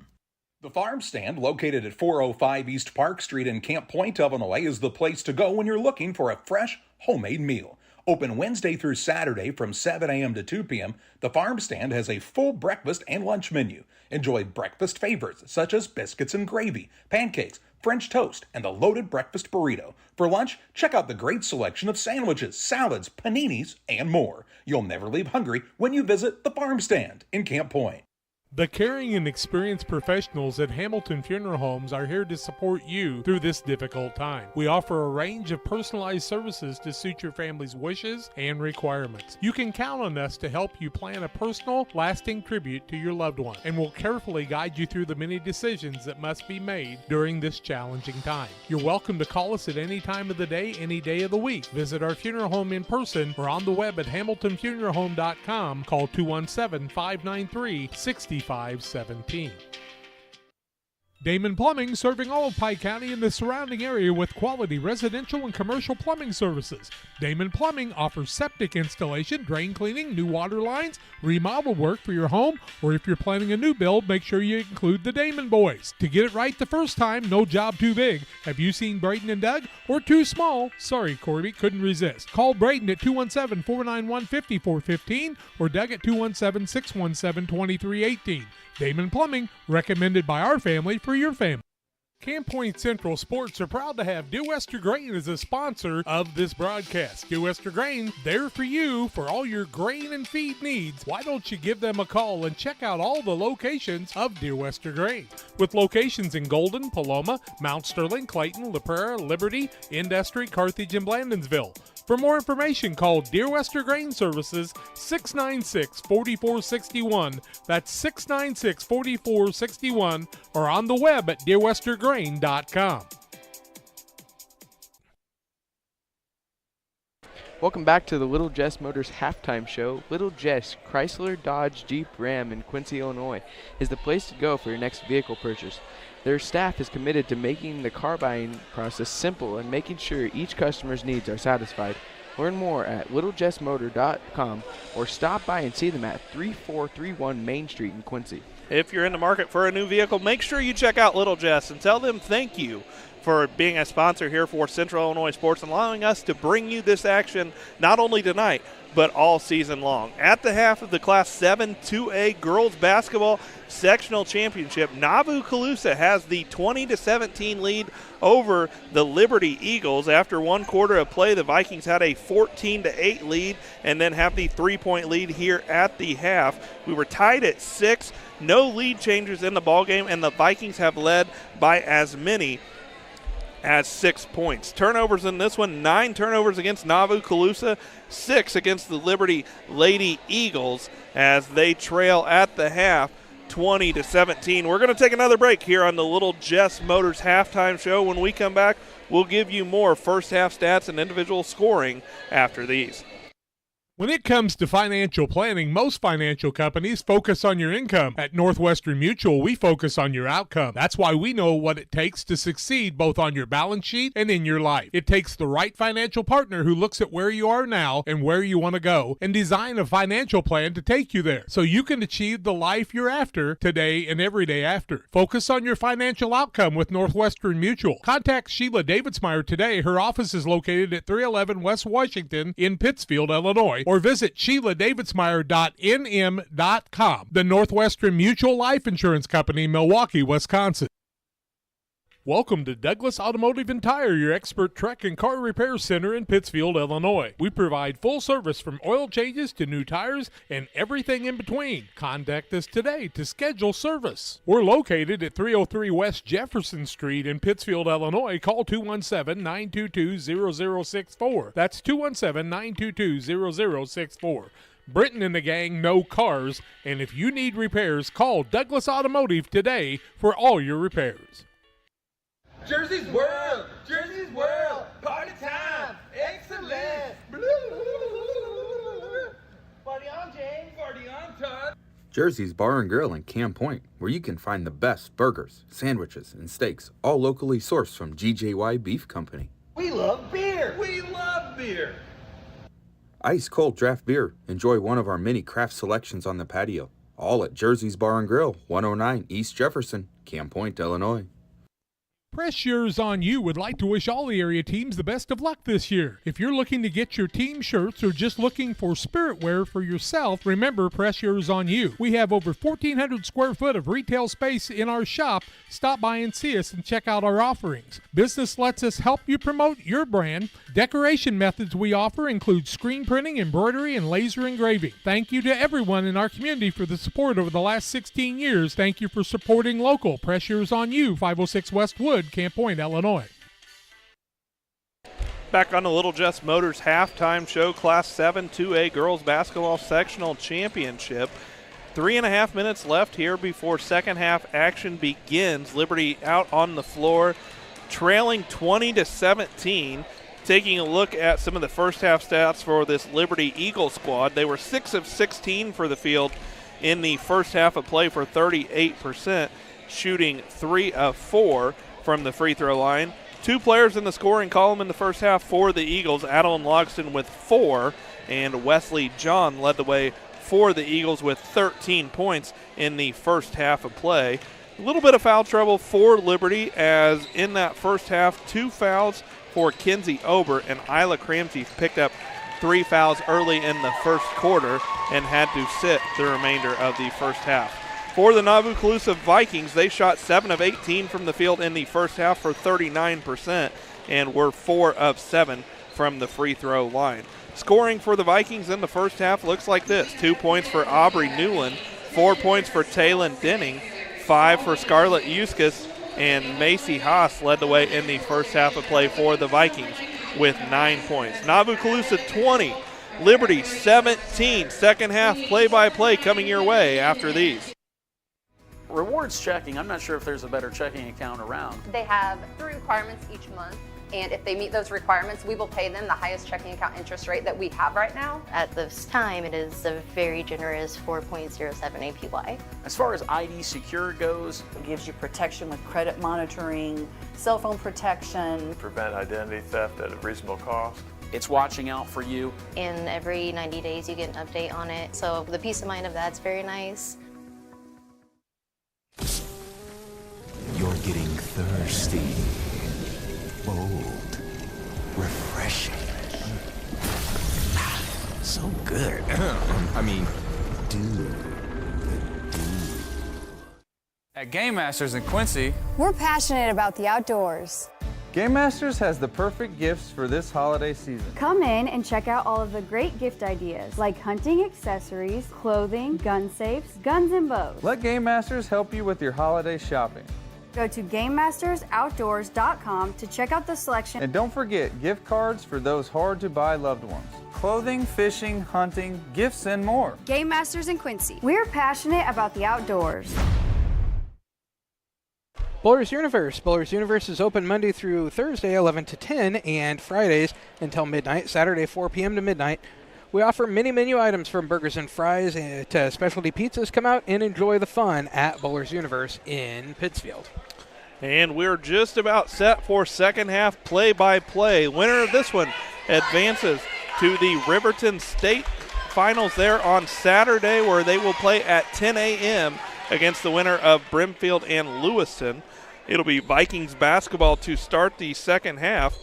The Farm Stand, located at 405 East Park Street in Camp Point, Illinois, is the place to go when you're looking for a fresh, homemade meal. Open Wednesday through Saturday from 7 a.m. to 2 p.m., the Farm Stand has a full breakfast and lunch menu. Enjoy breakfast favorites such as biscuits and gravy, pancakes, French toast, and the loaded breakfast burrito. For lunch, check out the great selection of sandwiches, salads, paninis, and more. You'll never leave hungry when you visit the Farm Stand in Camp Point. The caring and experienced professionals at Hamilton Funeral Homes are here to support you through this difficult time. We offer a range of personalized services to suit your family's wishes and requirements. You can count on us to help you plan a personal, lasting tribute to your loved one, and we'll carefully guide you through the many decisions that must be made during this challenging time. You're welcome to call us at any time of the day, any day of the week. Visit our funeral home in person or on the web at hamiltonfuneralhome.com. Call 217-593-6517. Damon Plumbing, serving all of Pike County and the surrounding area with quality residential and commercial plumbing services. Damon Plumbing offers septic installation, drain cleaning, new water lines, remodel work for your home, or if you're planning a new build, make sure you include the Damon boys. To get it right the first time, no job too big. Have you seen Braden and Doug? Or too small? Sorry, Corby, couldn't resist. Call Braden at 217-491-5415 or Doug at 217-617-2318. Damon Plumbing, recommended by our family for your family. Camp Point Central Sports are proud to have Dear Western Grain as a sponsor of this broadcast. Dear Western Grain, there for you for all your grain and feed needs. Why don't you give them a call and check out all the locations of Dear Western Grain? With locations in Golden, Paloma, Mount Sterling, Clayton, La Prairie, Liberty, Industry, Carthage, and Blandonsville. For more information, call Dear Western Grain Services 696-4461. That's 696-4461, or on the web at dearwesterngrain.com. Welcome back to the Little Jess Motors halftime show. Little Jess Chrysler, Dodge, Jeep, Ram in Quincy, Illinois is the place to go for your next vehicle purchase. Their staff is committed to making the car buying process simple and making sure each customer's needs are satisfied. Learn more at littlejessmotor.com or stop by and see them at 3431 Main Street in Quincy. If you're in the market for a new vehicle, make sure you check out Little Jess and tell them thank you for being a sponsor here for Central Illinois Sports and allowing us to bring you this action not only tonight, but all season long. At the half of the Class 7 2A Girls Basketball Sectional Championship, Nauvoo Colusa has the 20-17 lead over the Liberty Eagles. After one quarter of play, the Vikings had a 14-8 lead and then have the 3-point lead here at the half. We were tied at 6, no lead changes in the ballgame, and the Vikings have led by as many as 6 points. Turnovers in this one, 9 turnovers against Nauvoo Colusa, 6 against the Liberty Lady Eagles as they trail at the half 20-17. We're going to take another break here on the Little Jess Motors halftime show. When we come back, we'll give you more first half stats and individual scoring after these. When it comes to financial planning, most financial companies focus on your income. At Northwestern Mutual, we focus on your outcome. That's why we know what it takes to succeed both on your balance sheet and in your life. It takes the right financial partner who looks at where you are now and where you want to go and design a financial plan to take you there so you can achieve the life you're after today and every day after. Focus on your financial outcome with Northwestern Mutual. Contact Sheila Davidsmeyer today. Her office is located at 311 West Washington in Pittsfield, Illinois, or visit SheilaDavidsmeyer.nm.com. The Northwestern Mutual Life Insurance Company, Milwaukee, Wisconsin. Welcome to Douglas Automotive and Tire, your expert truck and car repair center in Pittsfield, Illinois. We provide full service from oil changes to new tires and everything in between. Contact us today to schedule service. We're located at 303 West Jefferson Street in Pittsfield, Illinois. Call 217-922-0064. That's 217-922-0064. Britton and the gang know cars, and if you need repairs, call Douglas Automotive today for all your repairs. Jersey's World! Jersey's World! Party time! Excellent! Party on, James! Party on, Todd! Jersey's Bar and Grill in Camp Point, where you can find the best burgers, sandwiches, and steaks, all locally sourced from GJY Beef Company. We love beer! We love beer! Ice cold draft beer. Enjoy one of our many craft selections on the patio. All at Jersey's Bar and Grill, 109 East Jefferson, Camp Point, Illinois. Press Yours On You would like to wish all the area teams the best of luck this year. If you're looking to get your team shirts or just looking for spirit wear for yourself, remember Press Yours On You. We have over 1,400 square foot of retail space in our shop. Stop by and see us and check out our offerings. Business lets us help you promote your brand. Decoration methods we offer include screen printing, embroidery, and laser engraving. Thank you to everyone in our community for the support over the last 16 years. Thank you for supporting local. Press Yours On You, 506 Westwood, Camp Point, Illinois. Back on the Little Jess Motors halftime show, Class 7 2A Girls Basketball Sectional Championship. 3.5 minutes left here before second half action begins. Liberty out on the floor, trailing 20-17. Taking a look at some of the first half stats for this Liberty Eagle squad, they were 6 of 16 for the field in the first half of play for 38%, shooting 3 of 4 from the free throw line. 2 players in the scoring column in the first half for the Eagles, Adeline Logston with 4, and Wesley John led the way for the Eagles with 13 points in the first half of play. A little bit of foul trouble for Liberty, as in that first half, 2 fouls for Kinsey Ober, and Isla Cramsey picked up 3 fouls early in the first quarter and had to sit the remainder of the first half. For the Nauvoo Colusa Vikings, they shot 7 of 18 from the field in the first half for 39% and were 4 of 7 from the free throw line. Scoring for the Vikings in the first half looks like this: 2 points for Aubrey Newland, 4 points for Taylon Denning, 5 for Scarlett Euskis, and Macy Haas led the way in the first half of play for the Vikings with 9 points. Nauvoo Colusa 20, Liberty 17. Second half play-by-play coming your way after these. Rewards checking, I'm not sure if there's a better checking account around. They have 3 requirements each month, and if they meet those requirements, we will pay them the highest checking account interest rate that we have right now. At this time, it is a very generous 4.07 APY. As far as ID Secure goes, it gives you protection with credit monitoring, cell phone protection. Prevent identity theft at a reasonable cost. It's watching out for you. And every 90 days, you get an update on it. So the peace of mind of that's very nice. You're getting thirsty. bold, refreshing. So good. I mean, dude. At Game Masters in Quincy, we're passionate about the outdoors. Game Masters has the perfect gifts for this holiday season. Come in and check out all of the great gift ideas like hunting accessories, clothing, gun safes, guns and bows. Let Game Masters help you with your holiday shopping. Go to GameMastersOutdoors.com to check out the selection. And don't forget gift cards for those hard-to-buy loved ones. Clothing, fishing, hunting, gifts, and more. Game Masters in Quincy. We're passionate about the outdoors. Bowler's Universe. Bowler's Universe is open Monday through Thursday, 11 to 10, and Fridays until midnight, Saturday, 4 p.m. to midnight. We offer many menu items from burgers and fries to specialty pizzas. Come out and enjoy the fun at Bowler's Universe in Pittsfield. And we're just about set for second half play-by-play. Winner of this one advances to the Riverton State Finals there on Saturday, where they will play at 10 a.m. against the winner of Brimfield and Lewiston. It'll be Vikings basketball to start the second half.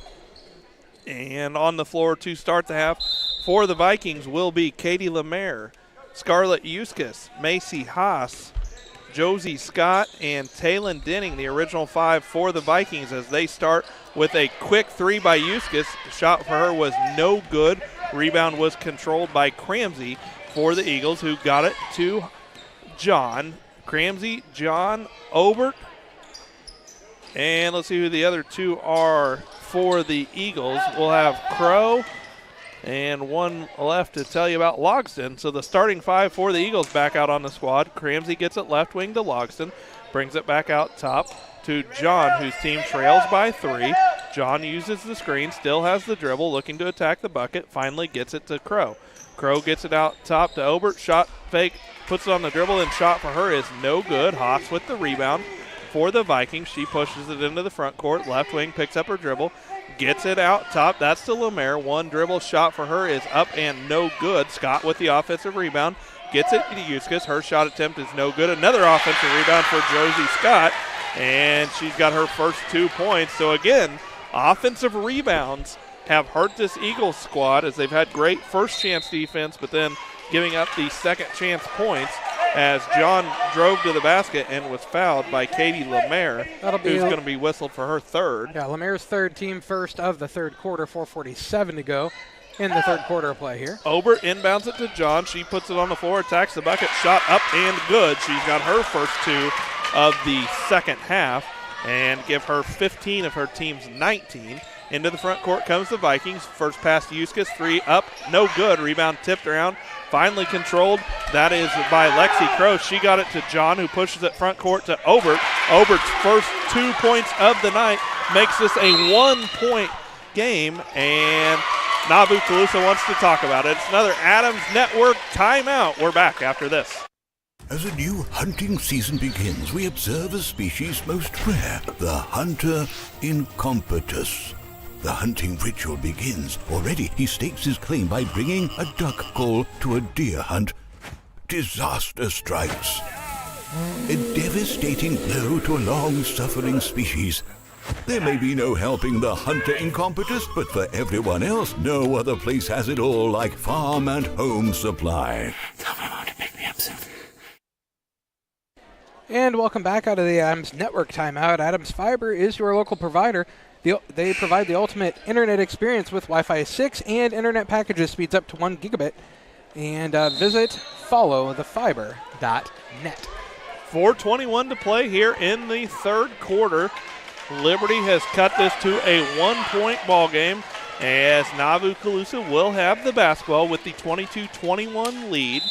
And on the floor to start the half for the Vikings will be Katie Lemaire, Scarlett Euskis, Macy Haas, Josie Scott, and Taylon Denning, the original five for the Vikings, as they start with a quick three by Euskis. Shot for her was no good. Rebound was controlled by Cramsey for the Eagles, who got it to John. Cramsey, John, Obert, and let's see who the other two are for the Eagles. We'll have Crow and one left to tell you about Logston. So the starting five for the Eagles back out on the squad. Cramsey gets it left wing to Logston, brings it back out top to John, whose team trails by 3. John uses the screen, still has the dribble, looking to attack the bucket, finally gets it to Crow. Crow gets it out top to Obert, shot fake, puts it on the dribble, and shot for her is no good. Haas with the rebound for the Vikings. She pushes it into the front court. Left wing picks up her dribble, gets it out top. That's to Lemaire. One dribble shot for her is up and no good. Scott with the offensive rebound. Gets it to Euskis. Her shot attempt is no good. Another offensive rebound for Josie Scott, and she's got her first 2 points. So again, offensive rebounds have hurt this Eagles squad, as they've had great first chance defense, but then giving up the second chance points, as John drove to the basket and was fouled by Katie Lemaire, who's going to be whistled for her third. Yeah, Lemaire's third, team first of the third quarter, 4:47 to go in the third quarter of play here. Obert inbounds it to John. She puts it on the floor, attacks the bucket, shot up and good. She's got her first 2 of the second half, and give her 15 of her team's 19. Into the front court comes the Vikings. First pass to Euskis, 3 up, no good. Rebound tipped around, finally controlled. That is by Lexi Crow. She got it to John, who pushes it front court to Obert. Obert's first 2 points of the night makes this a 1-point game, and Nauvoo Colusa wants to talk about it. It's another Adams Network timeout. We're back after this. As a new hunting season begins, we observe a species most rare, the hunter incompetus. The hunting ritual begins. Already he stakes his claim by bringing a duck call to a deer hunt. Disaster strikes. A devastating blow to a long-suffering species. There may be no helping the hunter incompetus, but for everyone else, no other place has it all like Farm and Home Supply. Tell my mom to pick me up soon. And welcome back out of the Adams Network timeout. Adams Fiber is your local provider. They provide the ultimate internet experience with Wi-Fi 6 and internet packages speeds up to 1 gigabit. And visit followthefiber.net. 4:21 to play here in the third quarter. Liberty has cut this to a 1-point ball game, as Nauvoo Colusa will have the basketball with the 22-21 lead.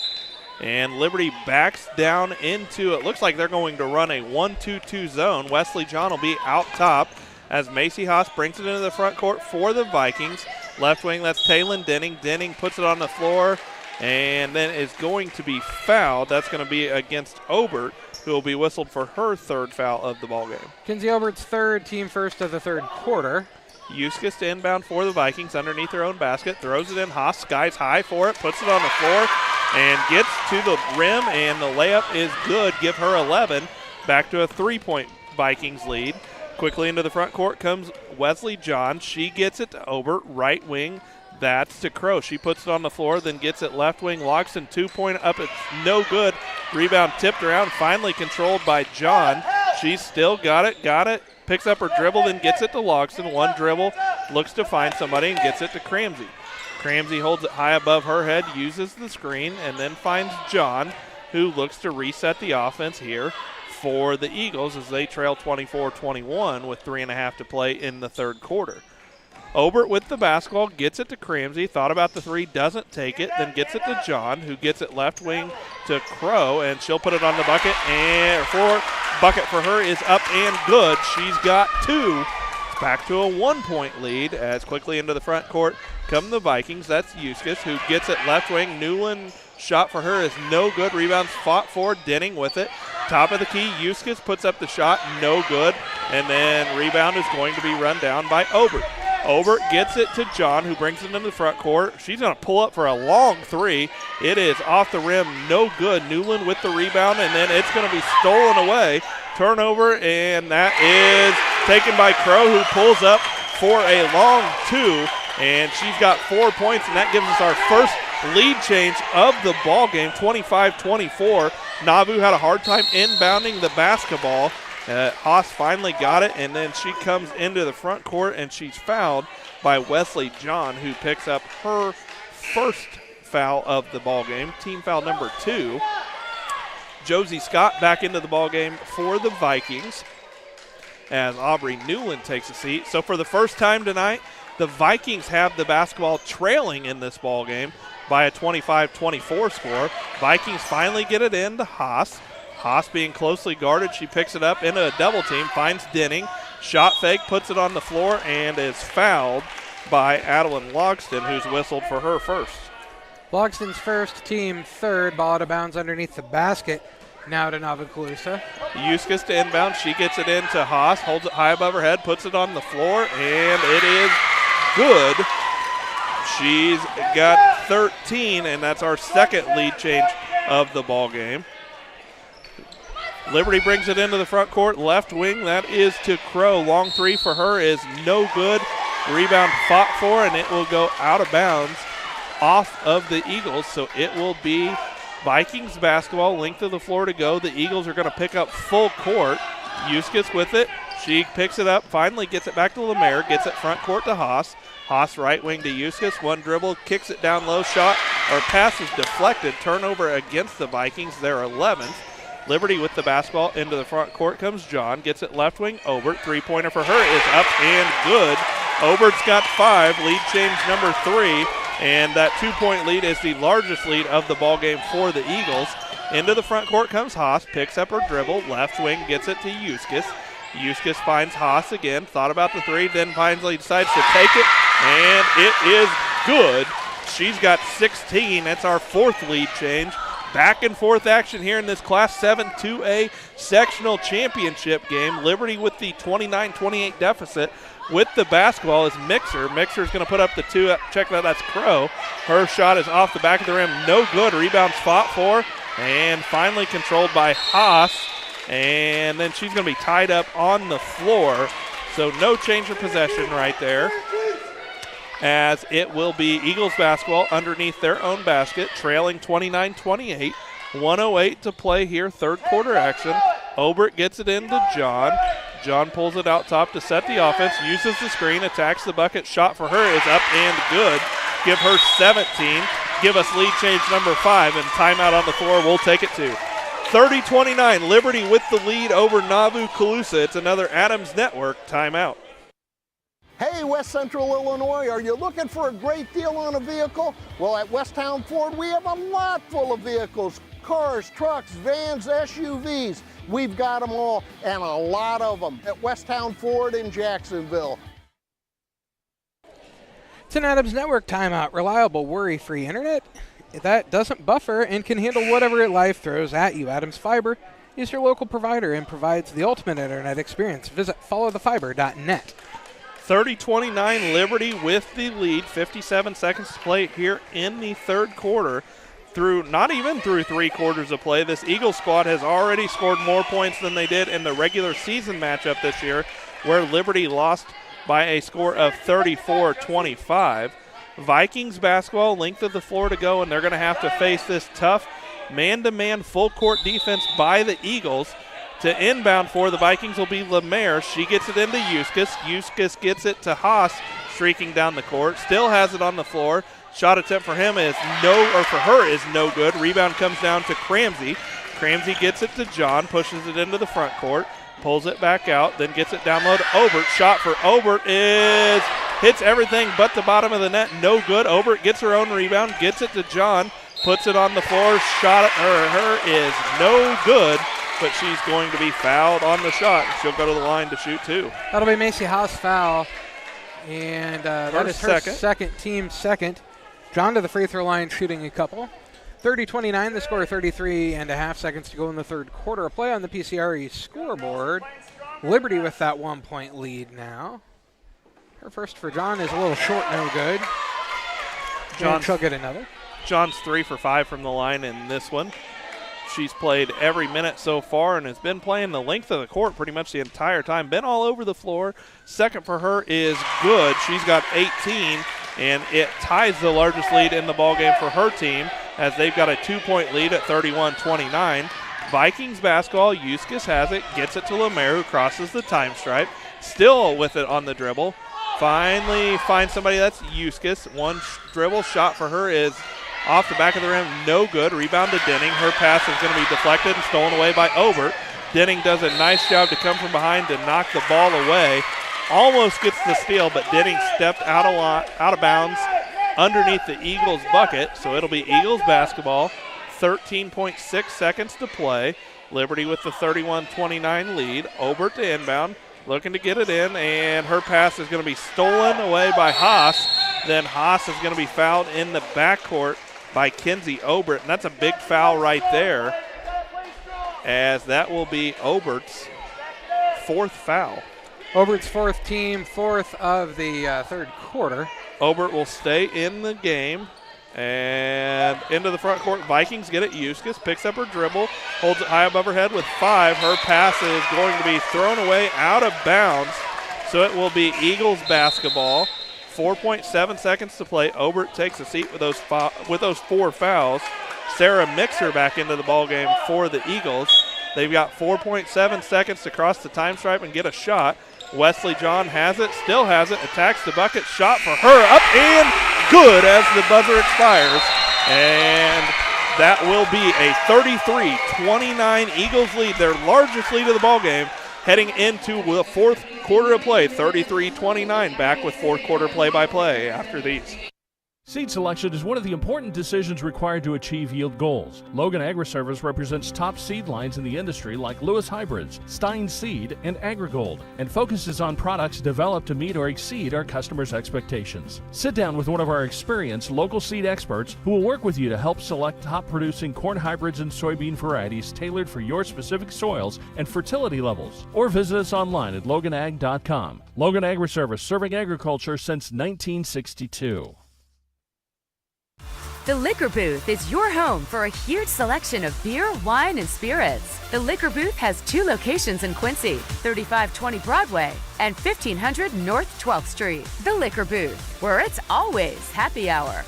And Liberty backs down into it. Looks like they're going to run a 1-2-2 zone. Wesley John will be out top, as Macy Haas brings it into the front court for the Vikings. Left wing, that's Taylon Denning. Denning puts it on the floor and then is going to be fouled. That's going to be against Obert, who will be whistled for her third foul of the ballgame. Kinsey Obert's third, team first of the third quarter. Euskis to inbound for the Vikings underneath their own basket. Throws it in. Haas skies high for it. Puts it on the floor and gets to the rim, and the layup is good. Give her 11. Back to a 3-point Vikings lead. Quickly into the front court comes Wesley John. She gets it to Obert, right wing. That's to Crow. She puts it on the floor, then gets it left wing. Logston 2-point up. It's no good. Rebound tipped around, finally controlled by John. She's still got it. Picks up her dribble, then gets it to Logston. One dribble, looks to find somebody, and gets it to Cramsey. Cramsey holds it high above her head, uses the screen, and then finds John, who looks to reset the offense here for the Eagles as they trail 24-21 with 3.5 to play in the third quarter. Obert with the basketball, gets it to Cramsey, thought about the three, doesn't take it, then gets it to John, who gets it left wing to Crow, and she'll put it on the bucket, and bucket for her is up and good. She's got 2. It's back to a 1-point lead as quickly into the front court come the Vikings. That's Euskis, who gets it left wing. Newland shot for her is no good. Rebounds fought for. Denning with it. Top of the key, Euskis puts up the shot, no good. And then rebound is going to be run down by Obert. Obert gets it to John, who brings it into the front court. She's going to pull up for a long three. It is off the rim, no good. Newland with the rebound, and then it's going to be stolen away. Turnover, and that is taken by Crow, who pulls up for a long 2, and she's got 4 points, and that gives us our first lead change of the ball game, 25-24. Nauvoo had a hard time inbounding the basketball. Haas finally got it, and then she comes into the front court, and she's fouled by Wesley John, who picks up her first foul of the ball game, team foul number 2. Josie Scott back into the ball game for the Vikings as Aubrey Newland takes a seat. So for the first time tonight, the Vikings have the basketball trailing in this ball game by a 25-24 score. Vikings finally get it in to Haas. Haas being closely guarded. She picks it up into a double team, finds Denning. Shot fake, puts it on the floor, and is fouled by Adeline Logston, who's whistled for her first. Logston's first, team third. Ball out of bounds underneath the basket. Now to Nauvoo Colusa. Euskis to inbound. She gets it into Haas, holds it high above her head, puts it on the floor, and it is good. She's got 13, and that's our second lead change of the ball game. Liberty brings it into the front court, left wing. That is to Crow. Long three for her is no good. Rebound fought for, and it will go out of bounds off of the Eagles. So it will be Vikings basketball, length of the floor to go. The Eagles are going to pick up full court. Euskis with it. She picks it up, finally gets it back to Lemaire, gets it front court to Haas. Haas right wing to Euskis. One dribble, kicks it down low, shot, or pass is deflected. Turnover against the Vikings, their 11th. Liberty with the basketball into the front court comes John, gets it left wing. Obert, three-pointer for her is up and good. Obert's got 5, lead change number 3, and that 2-point lead is the largest lead of the ball game for the Eagles. Into the front court comes Haas, picks up her dribble, left wing, gets it to Euskis. Euskis finds Haas again, thought about the 3, then finally decides to take it, and it is good. She's got 16, that's our 4th lead change. Back and forth action here in this Class 7 2A sectional championship game. Liberty with the 29-28 deficit. With the basketball is Mixer. Mixer's going to put up the 2. Check that, that's Crow. Her shot is off the back of the rim. No good. Rebounds fought for. And finally controlled by Haas. And then she's going to be tied up on the floor. So no change of possession right there, as it will be Eagles basketball underneath their own basket, trailing 29-28. 1:08 to play here, third quarter action. Obert gets it into John. John pulls it out top to set the offense, uses the screen, attacks the bucket. Shot for her is up and good. Give her 17. Give us lead change number 5, and timeout on the floor. We'll take it to 30-29. Liberty with the lead over Nauvoo Colusa. It's another Adams Network timeout. Hey, West Central Illinois, are you looking for a great deal on a vehicle? Well, at Westtown Ford, we have a lot full of vehicles. Cars, trucks, vans, SUVs. We've got them all, and a lot of them at Westtown Ford in Jacksonville. It's an Adams Network timeout. Reliable, worry-free internet that doesn't buffer and can handle whatever life throws at you. Adams Fiber is your local provider and provides the ultimate internet experience. Visit followthefiber.net. 30-29, Liberty with the lead. 57 seconds to play here in the third quarter. Not even through 3 quarters of play, this Eagles squad has already scored more points than they did in the regular season matchup this year. where Liberty lost by a score of 34-25. Vikings basketball, length of the floor to go, and they're going to have to face this tough man-to-man full-court defense by the Eagles. To inbound for the Vikings will be Lemaire. She gets it into Euskis. Euskis gets it to Haas, streaking down the court. Still has it on the floor. Shot attempt for her is no good. Rebound comes down to Cramsey. Cramsey gets it to John, pushes it into the front court, pulls it back out, then gets it down low to Obert. Shot for Obert hits everything but the bottom of the net. No good. Obert gets her own rebound, gets it to John, puts it on the floor. Shot at her is no good, but she's going to be fouled on the shot. She'll go to the line to shoot two. That'll be Macy House foul, and that is her team second. John to the free throw line shooting a couple. 30-29, the score, 33.5 seconds to go in the third quarter. A play on the PCRE scoreboard. Liberty with that 1 point lead now. Her first for John is a little short, no good. She'll get another. John's 3 for 5 from the line in this one. She's played every minute so far and has been playing the length of the court pretty much the entire time. Been all over the floor. Second for her is good. She's got 18, and it ties the largest lead in the ballgame for her team as they've got a 2 point lead at 31-29. Vikings basketball, Euskis has it, gets it to Lemaire, who crosses the time stripe. Still with it on the dribble. Finally finds somebody. That's Euskis. One dribble shot for her is off the back of the rim, no good. Rebound to Denning. Her pass is going to be deflected and stolen away by Obert. Denning does a nice job to come from behind to knock the ball away. Almost gets the steal, but Denning stepped out of bounds underneath the Eagles bucket. So it'll be Eagles basketball. 13.6 seconds to play. Liberty with the 31-29 lead. Obert to inbound, looking to get it in, and her pass is going to be stolen away by Haas. Then Haas is going to be fouled in the backcourt by Kinsey Obert, and that's a big foul right there, as that will be Obert's fourth foul. Obert's fourth of the third quarter. Obert will stay in the game. And into the front court, Vikings get it. Euskis picks up her dribble, holds it high above her head with 5. Her pass is going to be thrown away out of bounds. So it will be Eagles basketball. 4.7 seconds to play. Obert takes a seat with those 4 fouls. Sarah Mixer back into the ballgame for the Eagles. They've got 4.7 seconds to cross the time stripe and get a shot. Wesley John has it, still has it, attacks the bucket, shot for her, up and good as the buzzer expires. And that will be a 33-29 Eagles lead, their largest lead of the ballgame, heading into the fourth quarter of play. 33-29, back with fourth quarter play-by-play after these. Seed selection is one of the important decisions required to achieve yield goals. Logan Agri-Service represents top seed lines in the industry like Lewis Hybrids, Stein Seed, and AgriGold, and focuses on products developed to meet or exceed our customers' expectations. Sit down with one of our experienced local seed experts who will work with you to help select top-producing corn hybrids and soybean varieties tailored for your specific soils and fertility levels. Or visit us online at loganag.com. Logan Agri-Service, serving agriculture since 1962. The Liquor Booth is your home for a huge selection of beer, wine, and spirits. The Liquor Booth has 2 locations in Quincy, 3520 Broadway and 1500 North 12th Street. The Liquor Booth, where it's always happy hour.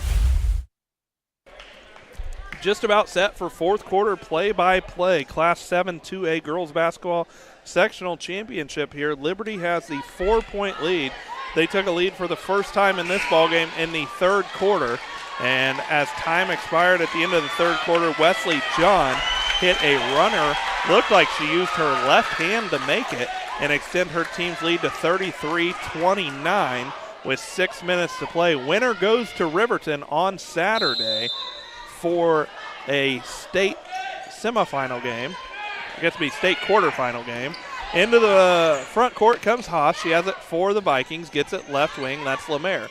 Just about set for fourth quarter play-by-play. Class 7 2A girls basketball sectional championship here. Liberty has the 4-point lead. They took a lead for the first time in this ballgame in the third quarter. And as time expired at the end of the third quarter, Wesley John hit a runner. Looked like she used her left hand to make it and extend her team's lead to 33-29 with 6 minutes to play. Winner goes to Riverton on Saturday for a state semifinal game. I guess it'd be state quarterfinal game. Into the front court comes Haas. She has it for the Vikings, gets it left wing. That's Lemaire.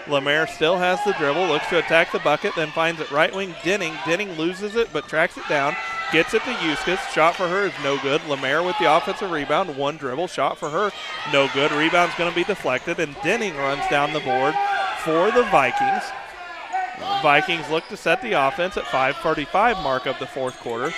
Lemaire still has the dribble, looks to attack the bucket, then finds it right wing Denning. Denning loses it but tracks it down, gets it to Euskis. Shot for her is no good. Lemaire with the offensive rebound, 1 dribble, shot for her, no good. Rebound's going to be deflected, and Denning runs down the board for the Vikings. Vikings look to set the offense at 5:35 mark of the fourth quarter.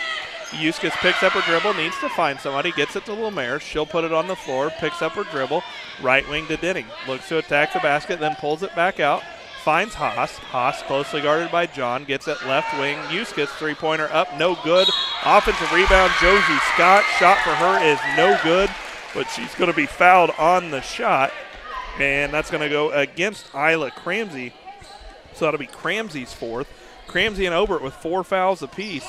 Eustace picks up her dribble, needs to find somebody, gets it to Lemaire. She'll put it on the floor, picks up her dribble, right wing to Denning. Looks to attack the basket, then pulls it back out. Finds Haas. Haas closely guarded by John. Gets it left wing. Eustace three-pointer up, no good. Offensive rebound, Josie Scott. Shot for her is no good, but she's going to be fouled on the shot. And that's going to go against Isla Cramsey. So that'll be Cramsey's fourth. Cramsey and Obert with 4 fouls apiece.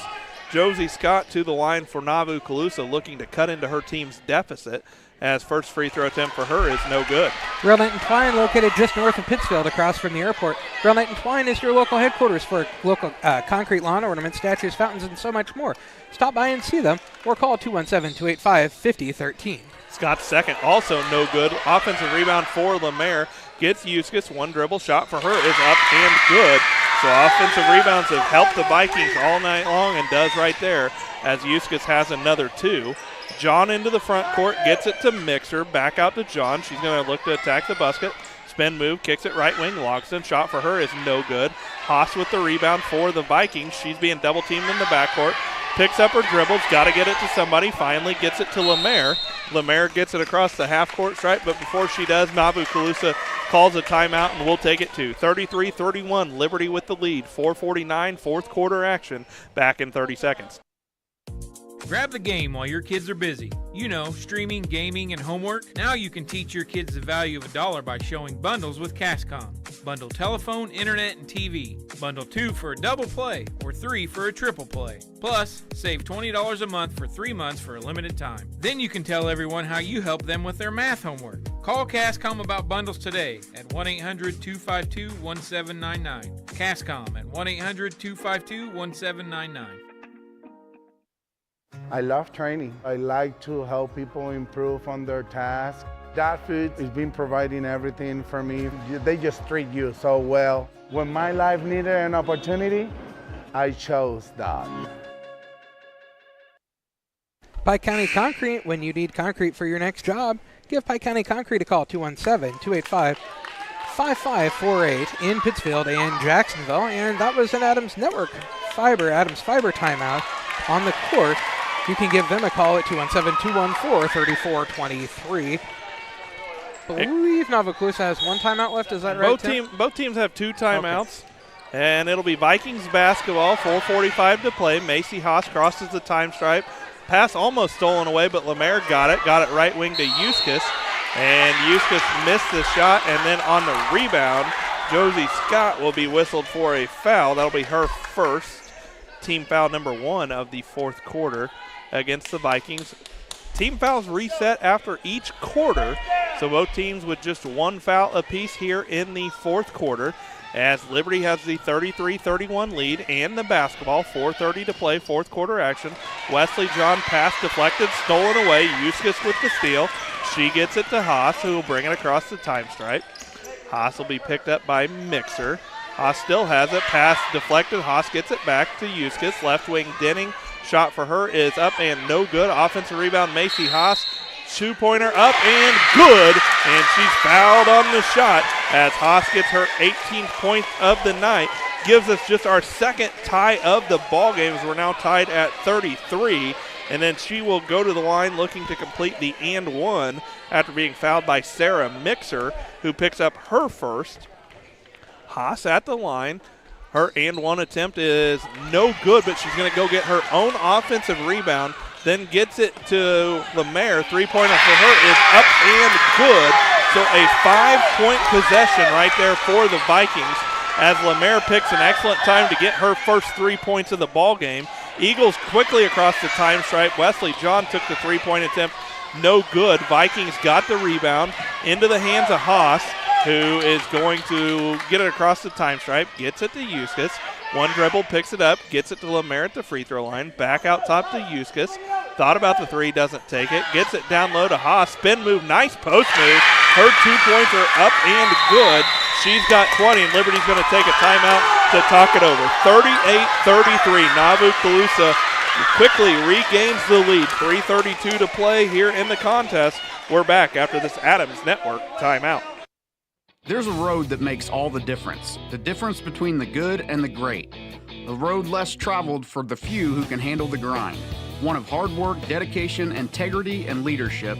Josie Scott to the line for Nauvoo Colusa, looking to cut into her team's deficit, as first free throw attempt for her is no good. Rail Knight and Twine, located just north of Pittsfield across from the airport. Rail Knight and Twine is your local headquarters for local concrete lawn ornaments, statues, fountains, and so much more. Stop by and see them or call 217-285-5013. Scott's second, also no good. Offensive rebound for Lemaire. Gets Eustace, one dribble shot for her is up and good. So offensive rebounds have helped the Vikings all night long, and does right there as Eustace has another 2. John into the front court, gets it to Mixer, back out to John. She's going to look to attack the basket. Spin move, kicks it right wing. Logston shot for her is no good. Haas with the rebound for the Vikings. She's being double teamed in the backcourt. Picks up her dribbles, got to get it to somebody. Finally gets it to Lemaire. Lemaire gets it across the half-court stripe, but before she does, Nauvoo Colusa calls a timeout, and we'll take it to 33-31. Liberty with the lead. 4:49, fourth quarter action. Back in 30 seconds. Grab the game while your kids are busy. You know, streaming, gaming, and homework. Now you can teach your kids the value of $1 by showing bundles with Cascom. Bundle telephone, internet, and TV. Bundle 2 for a double play or 3 for a triple play. Plus, save $20 a month for 3 months for a limited time. Then you can tell everyone how you help them with their math homework. Call Cascom about bundles today at 1-800-252-1799. Cascom at 1-800-252-1799. I love training. I like to help people improve on their tasks. That food has been providing everything for me. They just treat you so well. When my life needed an opportunity, I chose that. Pike County Concrete, when you need concrete for your next job, give Pike County Concrete a call, 217-285-5548 in Pittsfield and Jacksonville. And that was an Adams Fiber timeout on the court. You can give them a call at 217-214-3423. I believe Nauvoo Colusa has one timeout left. Is that right, Both teams have 2 timeouts. Okay. And it'll be Vikings basketball, 4:45 to play. Macy Haas crosses the time stripe. Pass almost stolen away, but Lemaire got it right wing to Eustace. And Eustace missed the shot, and then on the rebound, Josie Scott will be whistled for a foul. That'll be her first. Team foul number 1 of the fourth quarter against the Vikings. Team fouls reset after each quarter, so both teams with just 1 foul apiece here in the fourth quarter, as Liberty has the 33-31 lead and the basketball. 4:30 to play, fourth quarter action. Wesley John pass deflected, stolen away. Eustace with the steal. She gets it to Haas, who will bring it across the time stripe. Haas will be picked up by Mixer. Haas still has it. Pass deflected. Haas gets it back to Eustace. Left wing Denning. Shot for her is up and no good. Offensive rebound, Macy Haas. 2-pointer up and good. And she's fouled on the shot as Haas gets her 18th point of the night. Gives us just our second tie of the ball game, as we're now tied at 33. And then she will go to the line looking to complete the and one after being fouled by Sarah Mixer, who picks up her first. Haas at the line. Her and one attempt is no good, but she's going to go get her own offensive rebound, then gets it to Lemaire. 3-pointer for her is up and good. So a 5-point possession right there for the Vikings, as Lemaire picks an excellent time to get her first 3 points of the ball game. Eagles quickly across the time stripe. Wesley John took the 3-point attempt, no good. Vikings got the rebound into the hands of Haas, who is going to get it across the time stripe, gets it to Eustace. One dribble, picks it up, gets it to Lemaire at the free throw line. Back out top to Eustace. Thought about the 3, doesn't take it. Gets it down low to Haas. Spin move, nice post move. Her 2 points are up and good. She's got 20, and Liberty's going to take a timeout to talk it over. 38-33. Nauvoo Colusa quickly regains the lead. 3:32 to play here in the contest. We're back after this Adams Network timeout. There's a road that makes all the difference between the good and the great. a road less traveled for the few who can handle the grind. One of hard work, dedication, integrity, and leadership,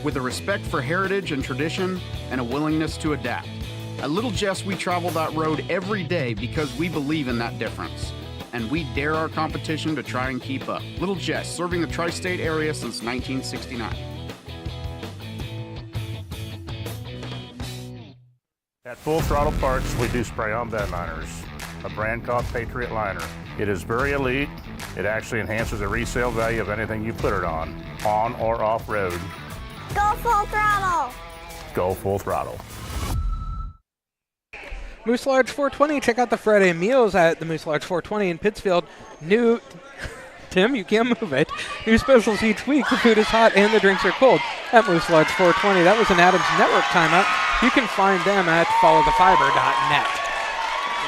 with a respect for heritage and tradition and a willingness to adapt. At Little Jess, we travel that road every day because we believe in that difference. And we dare our competition to try and keep up. Little Jess, serving the tri-state area since 1969. At Full Throttle Parts, we do spray-on bed liners, a brand called Patriot Liner. It is very elite. It actually enhances the resale value of anything you put it on or off-road. Go Full Throttle! Go Full Throttle. Moose Lodge 420. Check out the Friday meals at the Moose Lodge 420 in Pittsfield. New, Tim, you can't move it. New specials each week. The food is hot and the drinks are cold at Moose Lodge 420. That was an Adams Network timeout. You can find them at followthefiber.net.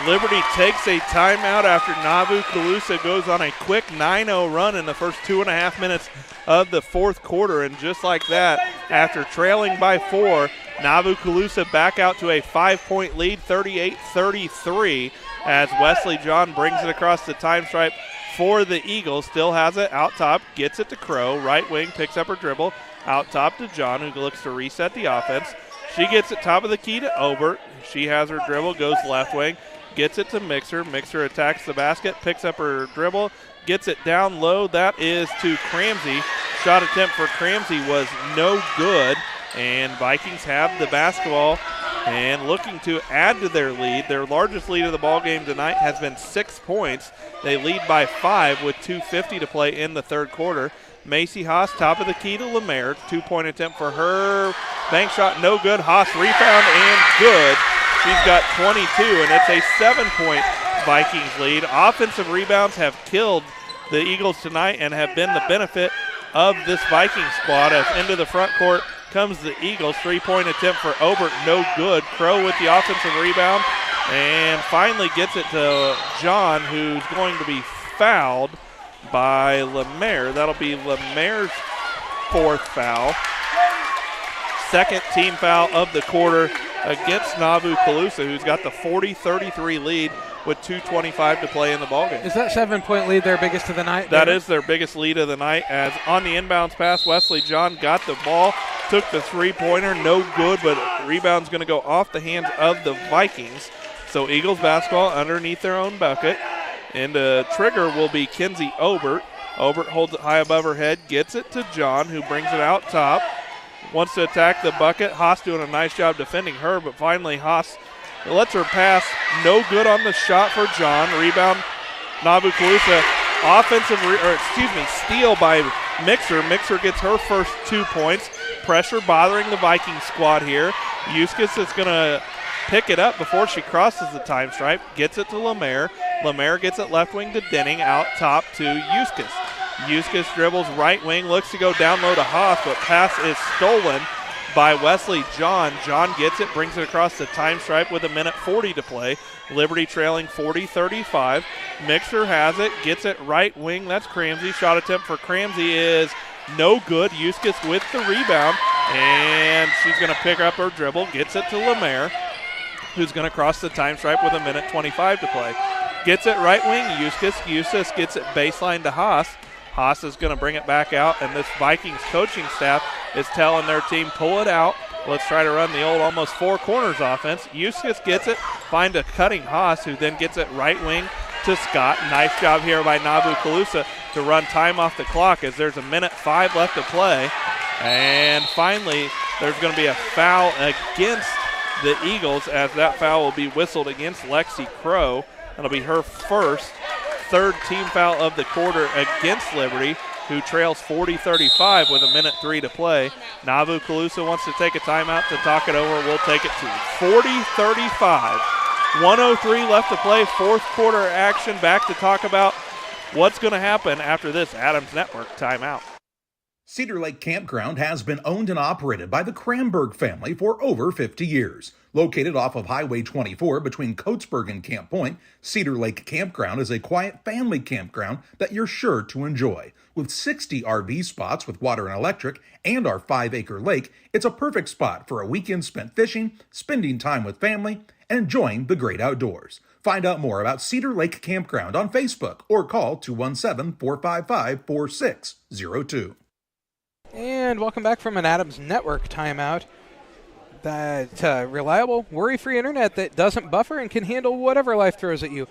Liberty takes a timeout after Nauvoo Colusa goes on a quick 9-0 run in the first 2.5 minutes of the fourth quarter. And just like that, after trailing by 4, Nauvoo Colusa back out to a 5-point lead, 38-33, as Wesley John brings it across the time stripe for the Eagles. Still has it out top, gets it to Crow. Right wing picks up her dribble. Out top to John, who looks to reset the offense. She gets it top of the key to Obert. She has her dribble, goes left wing. Gets it to Mixer. Mixer attacks the basket, picks up her dribble, gets it down low. That is to Cramsey. Shot attempt for Cramsey was no good, and Vikings have the basketball and looking to add to their lead. Their largest lead of the ball game tonight has been 6 points. They lead by 5 with 2:50 to play in the third quarter. Macy Haas, top of the key to Lemaire. 2-point attempt for her. Bank shot, no good. Haas rebound and good. She's got 22, and it's a 7-point Vikings lead. Offensive rebounds have killed the Eagles tonight and have been the benefit of this Vikings squad. As into the front court comes the Eagles. 3-point attempt for Obert, no good. Crow with the offensive rebound and finally gets it to John, who's going to be fouled by Lemaire. That'll be Lemaire's 4th foul. Second team foul of the quarter against Nauvoo Colusa, who's got the 40-33 lead with 2:25 to play in the ballgame. Is that 7-point lead their biggest of the night? That is their biggest lead of the night, as on the inbounds pass, Wesley John got the ball, took the three-pointer, no good, but rebound's going to go off the hands of the Vikings. So Eagles basketball underneath their own bucket, and the trigger will be Kenzie Obert. Obert holds it high above her head, gets it to John, who brings it out top. Wants to attack the bucket. Haas doing a nice job defending her, but finally Haas lets her pass. No good on the shot for John. Rebound, Nauvoo Colusa. Steal by Mixer. Mixer gets her first 2 points. Pressure bothering the Vikings squad here. Euskis is going to pick it up before she crosses the time stripe. Gets it to Lemaire. Lemaire gets it left wing to Denning. Out top to Euskis. Euskis dribbles right wing, looks to go down low to Haas, but pass is stolen by Wesley John. John gets it, brings it across the time stripe with 1:40 to play. Liberty trailing 40-35. Mixer has it, gets it right wing. That's Cramsey. Shot attempt for Cramsey is no good. Euskis with the rebound, and she's going to pick up her dribble, gets it to Lemaire, who's going to cross the time stripe with 1:25 to play. Gets it right wing, Euskis gets it baseline to Haas. Haas is going to bring it back out, and this Vikings coaching staff is telling their team, pull it out. Let's try to run the old almost four corners offense. Euskis gets it, find a cutting Haas, who then gets it right wing to Scott. Nice job here by Nauvoo Colusa to run time off the clock, as there's 1:05 left to play. And finally, there's going to be a foul against the Eagles, as that foul will be whistled against Lexi Crow. That'll be her first, third team foul of the quarter against Liberty, who trails 40-35 with 1:03 to play. Nauvoo Colusa wants to take a timeout to talk it over. We'll take it to 40-35. 1:03 left to play, fourth quarter action. Back to talk about what's going to happen after this Adams Network timeout. Cedar Lake Campground has been owned and operated by the Kramberg family for over 50 years. Located off of Highway 24 between Coatesburg and Camp Point, Cedar Lake Campground is a quiet family campground that you're sure to enjoy. With 60 RV spots with water and electric and our 5-acre lake, it's a perfect spot for a weekend spent fishing, spending time with family, and enjoying the great outdoors. Find out more about Cedar Lake Campground on Facebook or call 217-455-4602. And welcome back from an Adams Network timeout. That reliable, worry-free internet that doesn't buffer and can handle whatever life throws at you.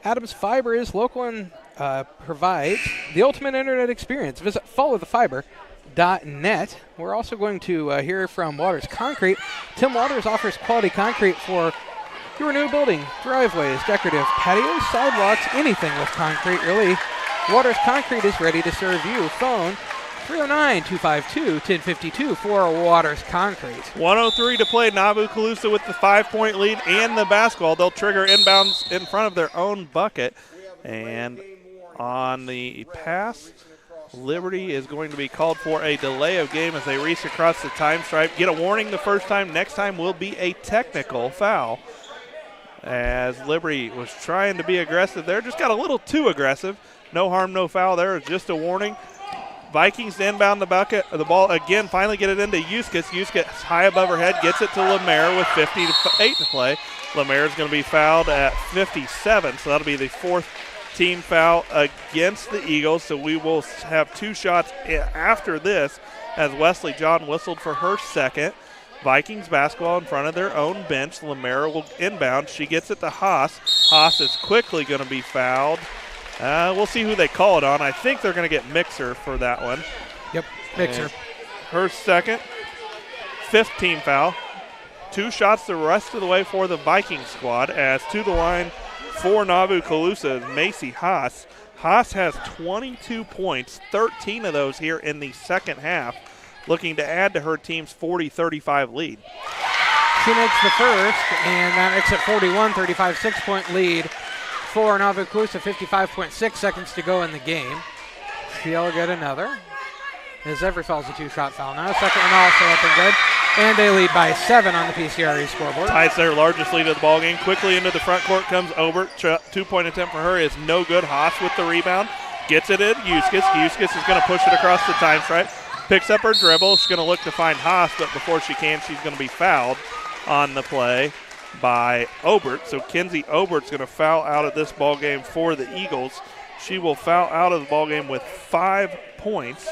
Adams Fiber is local and provides the ultimate internet experience. Visit followthefiber.net. We're also going to hear from Waters Concrete. Tim Waters offers quality concrete for your new building, driveways, decorative patios, sidewalks, anything with concrete, really. Waters Concrete is ready to serve you. Phone 309-252-1052 for Waters Concrete. 1:03 to play. Nauvoo Colusa with the 5-point lead and the basketball. They'll trigger inbounds in front of their own bucket. And on the pass, Liberty is going to be called for a delay of game as they reach across the time stripe. Get a warning the first time. Next time will be a technical foul. As Liberty was trying to be aggressive there, just got a little too aggressive. No harm, no foul there. It's just a warning. Vikings inbound the ball again, finally get it into Yuskis. Yuskis high above her head, gets it to Lemaire with 58 to play. Lemaire is going to be fouled at 57, so that'll be the fourth team foul against the Eagles. So we will have two shots after this as Wesley John whistled for her second. Vikings basketball in front of their own bench. Lemaire will inbound. She gets it to Haas. Haas is quickly going to be fouled. We'll see who they call it on. I think they're going to get Mixer for that one. Yep, Mixer. And her second, fifth team foul. Two shots the rest of the way for the Viking squad as to the line for Nauvoo Colusa is Macy Haas. Haas has 22 points, 13 of those here in the second half, looking to add to her team's 40-35 lead. She makes the first, and that makes it 41-35, 6-point lead for Nauvoo Colusa, 55.6 seconds to go in the game. She'll get another. As every foul's a two-shot foul now. Second one also up and good. And they lead by 7 on the PCRE scoreboard. Ties their largest lead of the ballgame. Quickly into the front court comes Obert. Two-point attempt for her is no good. Haas with the rebound. Gets it in. Yuskis. Yuskis is going to push it across the time stripe. Picks up her dribble. She's going to look to find Haas, but before she can, she's going to be fouled on the play by Obert. So Kenzie Obert's going to foul out of this ball game for the Eagles. She will foul out of the ball game with 5 points.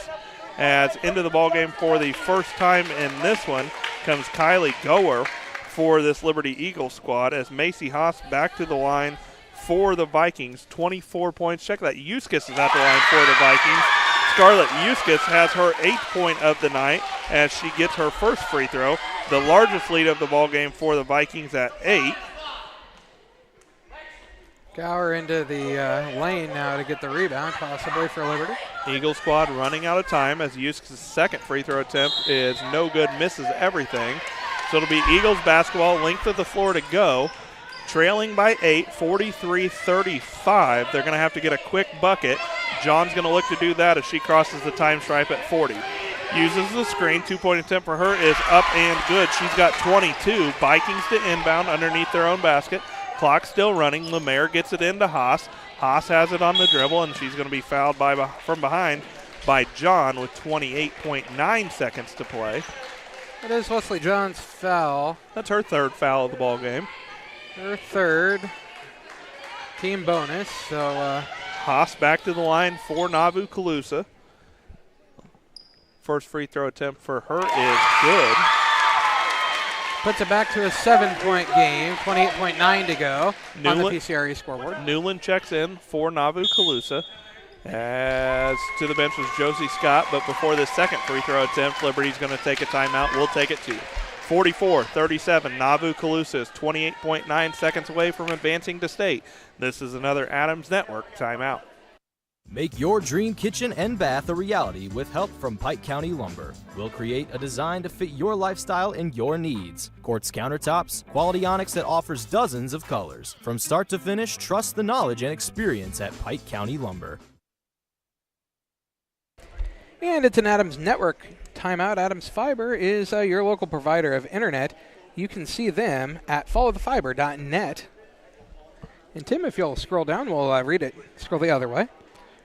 As into the ball game for the first time in this one comes Kylie Goer for this Liberty Eagles squad as Macy Haas back to the line for the Vikings. 24 points. Check that. Yuskis is at the line for the Vikings. Scarlett Yuskis has her 8th point of the night as she gets her first free throw. The largest lead of the ball game for the Vikings at 8. Gower into the lane now to get the rebound, possibly for Liberty. Eagle squad running out of time as Yuskis' second free throw attempt is no good, misses everything. So it'll be Eagles basketball, length of the floor to go. Trailing by 8, 43-35. They're going to have to get a quick bucket. John's going to look to do that as she crosses the time stripe at 40. Uses the screen. 2-point attempt for her is up and good. She's got 22. Vikings to inbound underneath their own basket. Clock still running. Lemaire gets it into Haas. Haas has it on the dribble, and she's going to be fouled from behind by John with 28.9 seconds to play. It is Wesley John's foul. That's her third foul of the ball game. Her third. Team bonus. So Haas back to the line for Nauvoo Colusa. First free throw attempt for her is good. Puts it back to a 7-point game, 28.9 to go on the PCRE scoreboard. Newland checks in for Nauvoo Colusa. As to the bench was Josie Scott, but before this second free throw attempt, Liberty's going to take a timeout. We'll take it too. 44-37, Nauvoo Colusa is 28.9 seconds away from advancing to state. This is another Adams Network timeout. Make your dream kitchen and bath a reality with help from Pike County Lumber. We'll create a design to fit your lifestyle and your needs. Quartz countertops, quality onyx that offers dozens of colors. From start to finish, trust the knowledge and experience at Pike County Lumber. And it's an Adams Network timeout. Adams Fiber is your local provider of internet. You can see them at followthefiber.net. And Tim, if you'll scroll down, we'll read it. Scroll the other way.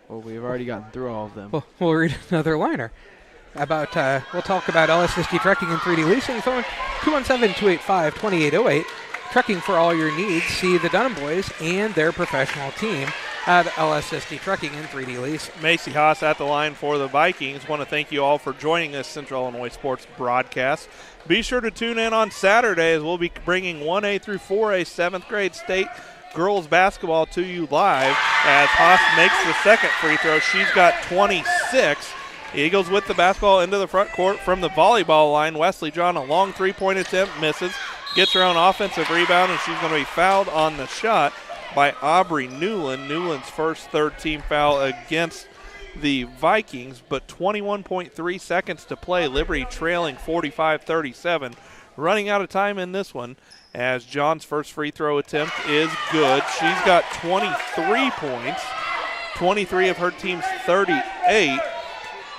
Well, we've already gotten through all of them. We'll read another liner. We'll talk about LSSD Trucking and 3D Leasing. Phone 217-285-2808. Trucking for all your needs. See the Dunham boys and their professional team at LSSD Trucking and 3D Leasing. Macy Haas at the line for the Vikings. Want to thank you all for joining this Central Illinois Sports broadcast. Be sure to tune in on Saturday as we'll be bringing 1A through 4A 7th grade state girls basketball to you live as Haas makes the second free throw. She's got 26. Eagles with the basketball into the front court from the volleyball line. Wesley John, a long three-point attempt, misses. Gets her own offensive rebound, and she's going to be fouled on the shot by Aubrey Newland. Newland's first third-team foul against the Vikings, but 21.3 seconds to play. Liberty trailing 45-37. Running out of time in this one as John's first free throw attempt is good. She's got 23 points, 23 of her team's 38.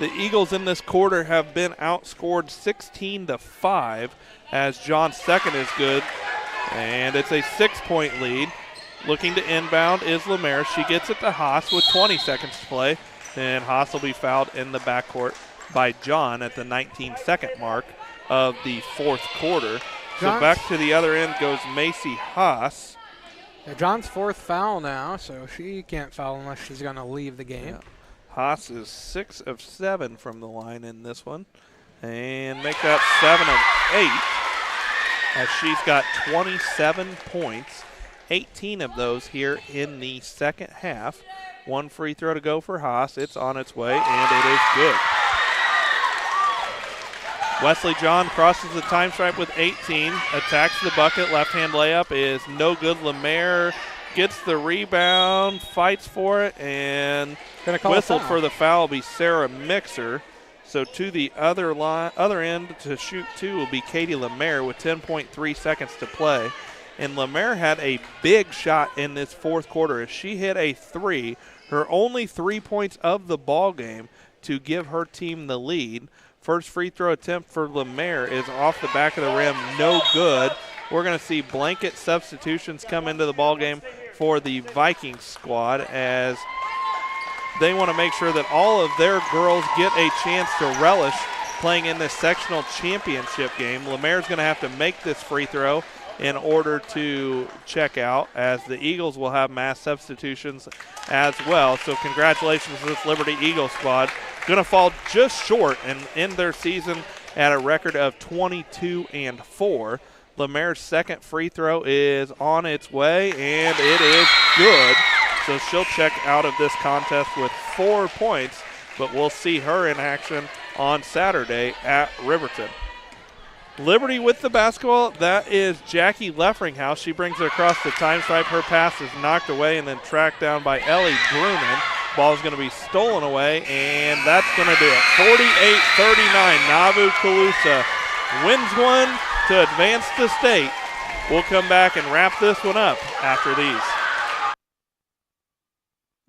The Eagles in this quarter have been outscored 16-5 as John's second is good, and it's a 6-point lead. Looking to inbound is Lemaire. She gets it to Haas with 20 seconds to play, and Haas will be fouled in the backcourt by John at the 19-second mark of the fourth quarter. So back to the other end goes Macy Haas. John's fourth foul now, so she can't foul unless she's going to leave the game. Yeah. Haas is 6 of 7 from the line in this one, and make that 7 of 8 as she's got 27 points, 18 of those here in the second half. One free throw to go for Haas. It's on its way, and it is good. Wesley John crosses the time stripe with 18, attacks the bucket. Left-hand layup is no good. Lemaire gets the rebound, fights for it, and whistled for the foul will be Sarah Mixer. So to the other end to shoot two will be Katie Lemaire with 10.3 seconds to play. And Lemaire had a big shot in this fourth quarter as she hit a three, her only 3 points of the ball game to give her team the lead. First free throw attempt for Lemaire is off the back of the rim, no good. We're going to see blanket substitutions come into the ball game for the Vikings squad as they want to make sure that all of their girls get a chance to relish playing in this sectional championship game. Lemaire's going to have to make this free throw in order to check out, as the Eagles will have mass substitutions as well. So congratulations to this Liberty Eagle squad. Going to fall just short and end their season at a record of 22-4. Lemaire's second free throw is on its way, and it is good. So she'll check out of this contest with 4 points, but we'll see her in action on Saturday at Riverton. Liberty with the basketball. That is Jackie Leffringhouse. She brings it across the time stripe. Her pass is knocked away and then tracked down by Ellie Brunin. Ball's going to be stolen away, and that's going to do it. 48-39. Nauvoo Colusa wins one to advance to state. We'll come back and wrap this one up after these.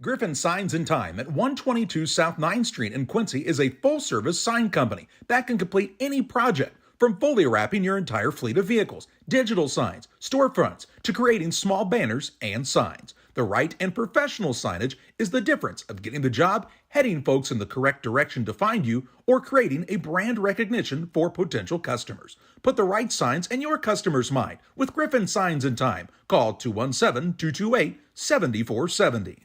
Griffin Signs in Time at 122 South 9th Street in Quincy is a full-service sign company that can complete any project, from fully wrapping your entire fleet of vehicles, digital signs, storefronts, to creating small banners and signs. The right and professional signage is the difference of getting the job, heading folks in the correct direction to find you, or creating a brand recognition for potential customers. Put the right signs in your customer's mind with Griffin Signs in Time. Call 217-228-7470.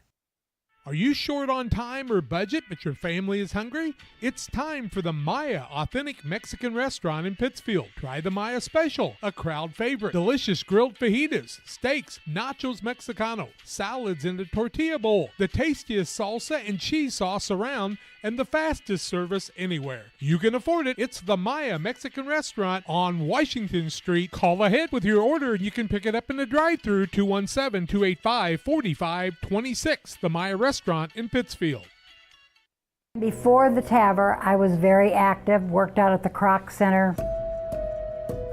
Are you short on time or budget, but your family is hungry? It's time for the Maya Authentic Mexican Restaurant in Pittsfield. Try the Maya Special, a crowd favorite. Delicious grilled fajitas, steaks, nachos Mexicano, salads in a tortilla bowl, the tastiest salsa and cheese sauce around, and the fastest service anywhere. You can afford it. It's the Maya Mexican Restaurant on Washington Street. Call ahead with your order and you can pick it up in the drive-thru. 217-285-4526. The Maya Restaurant in Pittsfield. Before the TAVR, I was very active, worked out at the Croc Center.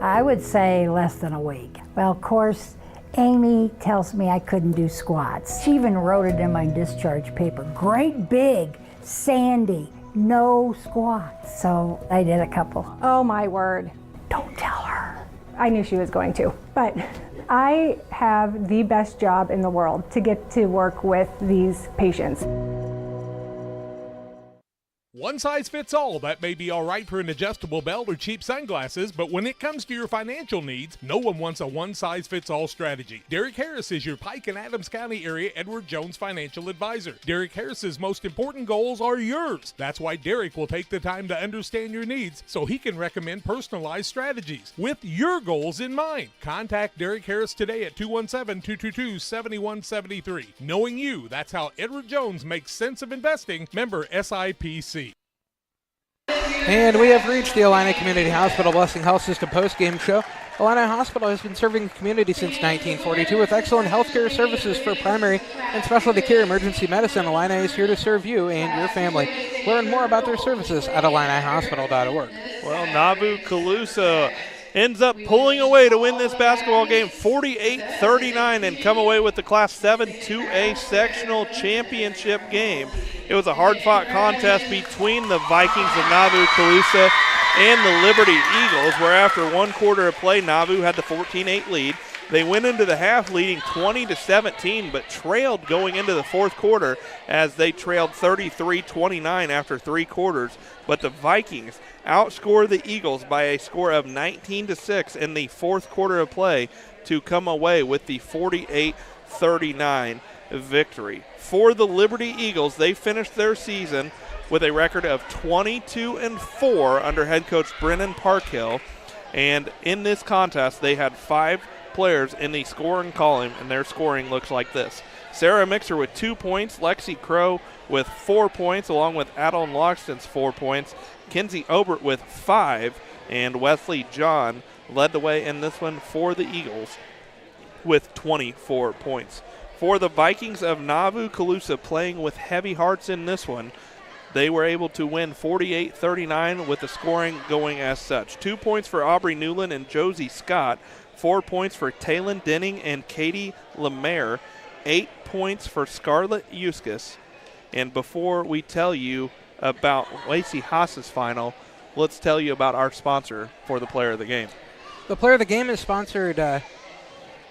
I would say less than a week. Well, of course, Amy tells me I couldn't do squats. She even wrote it in my discharge paper. Great big, sandy, no squats. So I did a couple. Oh my word. Don't tell her. I knew she was going to, but I have the best job in the world to get to work with these patients. One size fits all. That may be all right for an adjustable belt or cheap sunglasses, but when it comes to your financial needs, no one wants a one-size-fits-all strategy. Derek Harris is your Pike and Adams County area Edward Jones financial advisor. Derek Harris's most important goals are yours. That's why Derek will take the time to understand your needs so he can recommend personalized strategies with your goals in mind. Contact Derek Harris today at 217-222-7173. Knowing you, that's how Edward Jones makes sense of investing. Member SIPC. And we have reached the Illini Community Hospital Blessing Health System post-game show. Illini Hospital has been serving the community since 1942 with excellent healthcare services for primary and specialty care emergency medicine. Illini is here to serve you and your family. Learn more about their services at IlliniHospital.org. Well, Nauvoo Colusa ends up pulling away to win this basketball game 48-39 and come away with the Class 7 2A sectional championship game. It was a hard-fought contest between the Vikings of Nauvoo Colusa and the Liberty Eagles, where after one quarter of play, Nauvoo had the 14-8 lead. They went into the half leading 20-17, but trailed going into the fourth quarter as they trailed 33-29 after three quarters. But the Vikings outscored the Eagles by a score of 19-6 in the fourth quarter of play to come away with the 48-39 victory. For the Liberty Eagles, they finished their season with a record of 22-4 under head coach Brennan Parkhill. And in this contest, they had 5 players in the scoring column, and their scoring looks like this. Sarah Mixer with 2 points, Lexi Crow with 4 points, along with Adeline Loxton's 4 points, Kinsey Obert with 5, and Wesley John led the way in this one for the Eagles with 24 points. For the Vikings of Nauvoo Colusa, playing with heavy hearts in this one, they were able to win 48-39 with the scoring going as such. 2 points for Aubrey Newland and Josie Scott, 4 points for Taylin Denning and Katie Lemaire, 8 points for Scarlett Euskis. And before we tell you about Lacey Haas's final, let's tell you about our sponsor for the Player of the Game. The Player of the Game is sponsored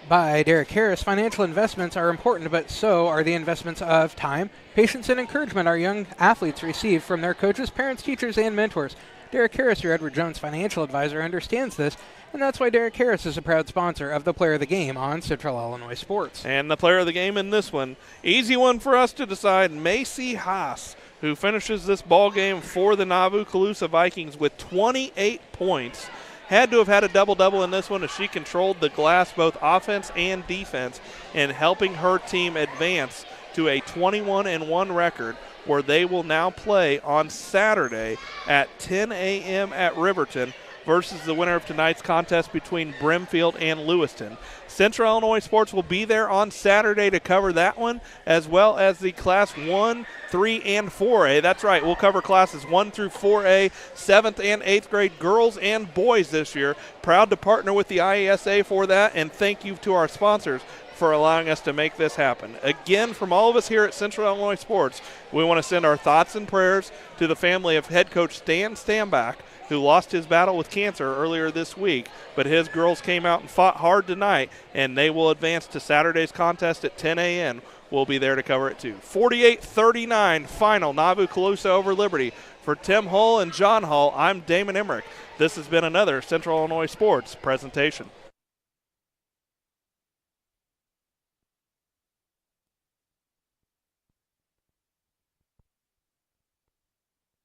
by Derek Harris. Financial investments are important, but so are the investments of time, patience, and encouragement our young athletes receive from their coaches, parents, teachers, and mentors. Derek Harris, your Edward Jones financial advisor, understands this, and that's why Derek Harris is a proud sponsor of the Player of the Game on Central Illinois Sports. And the Player of the Game in this one, easy one for us to decide, Macy Haas, who finishes this ball game for the Nauvoo Colusa Vikings with 28 points. Had to have had a double-double in this one as she controlled the glass, both offense and defense, and helping her team advance to a 21-1 record, where they will now play on Saturday at 10 a.m. at Riverton versus the winner of tonight's contest between Brimfield and Lewiston. Central Illinois Sports will be there on Saturday to cover that one, as well as the Class 1, 3, and 4A. That's right, we'll cover classes 1 through 4A, 7th and 8th grade girls and boys this year. Proud to partner with the IESA for that, and thank you to our sponsors for allowing us to make this happen. Again, from all of us here at Central Illinois Sports, we want to send our thoughts and prayers to the family of head coach Stan Stanback, who lost his battle with cancer earlier this week, but his girls came out and fought hard tonight, and they will advance to Saturday's contest at 10 a.m. We'll be there to cover it too. 48-39 final, Nauvoo Colusa over Liberty. For Tim Hull and John Hull, I'm Damon Emmerich. This has been another Central Illinois Sports presentation.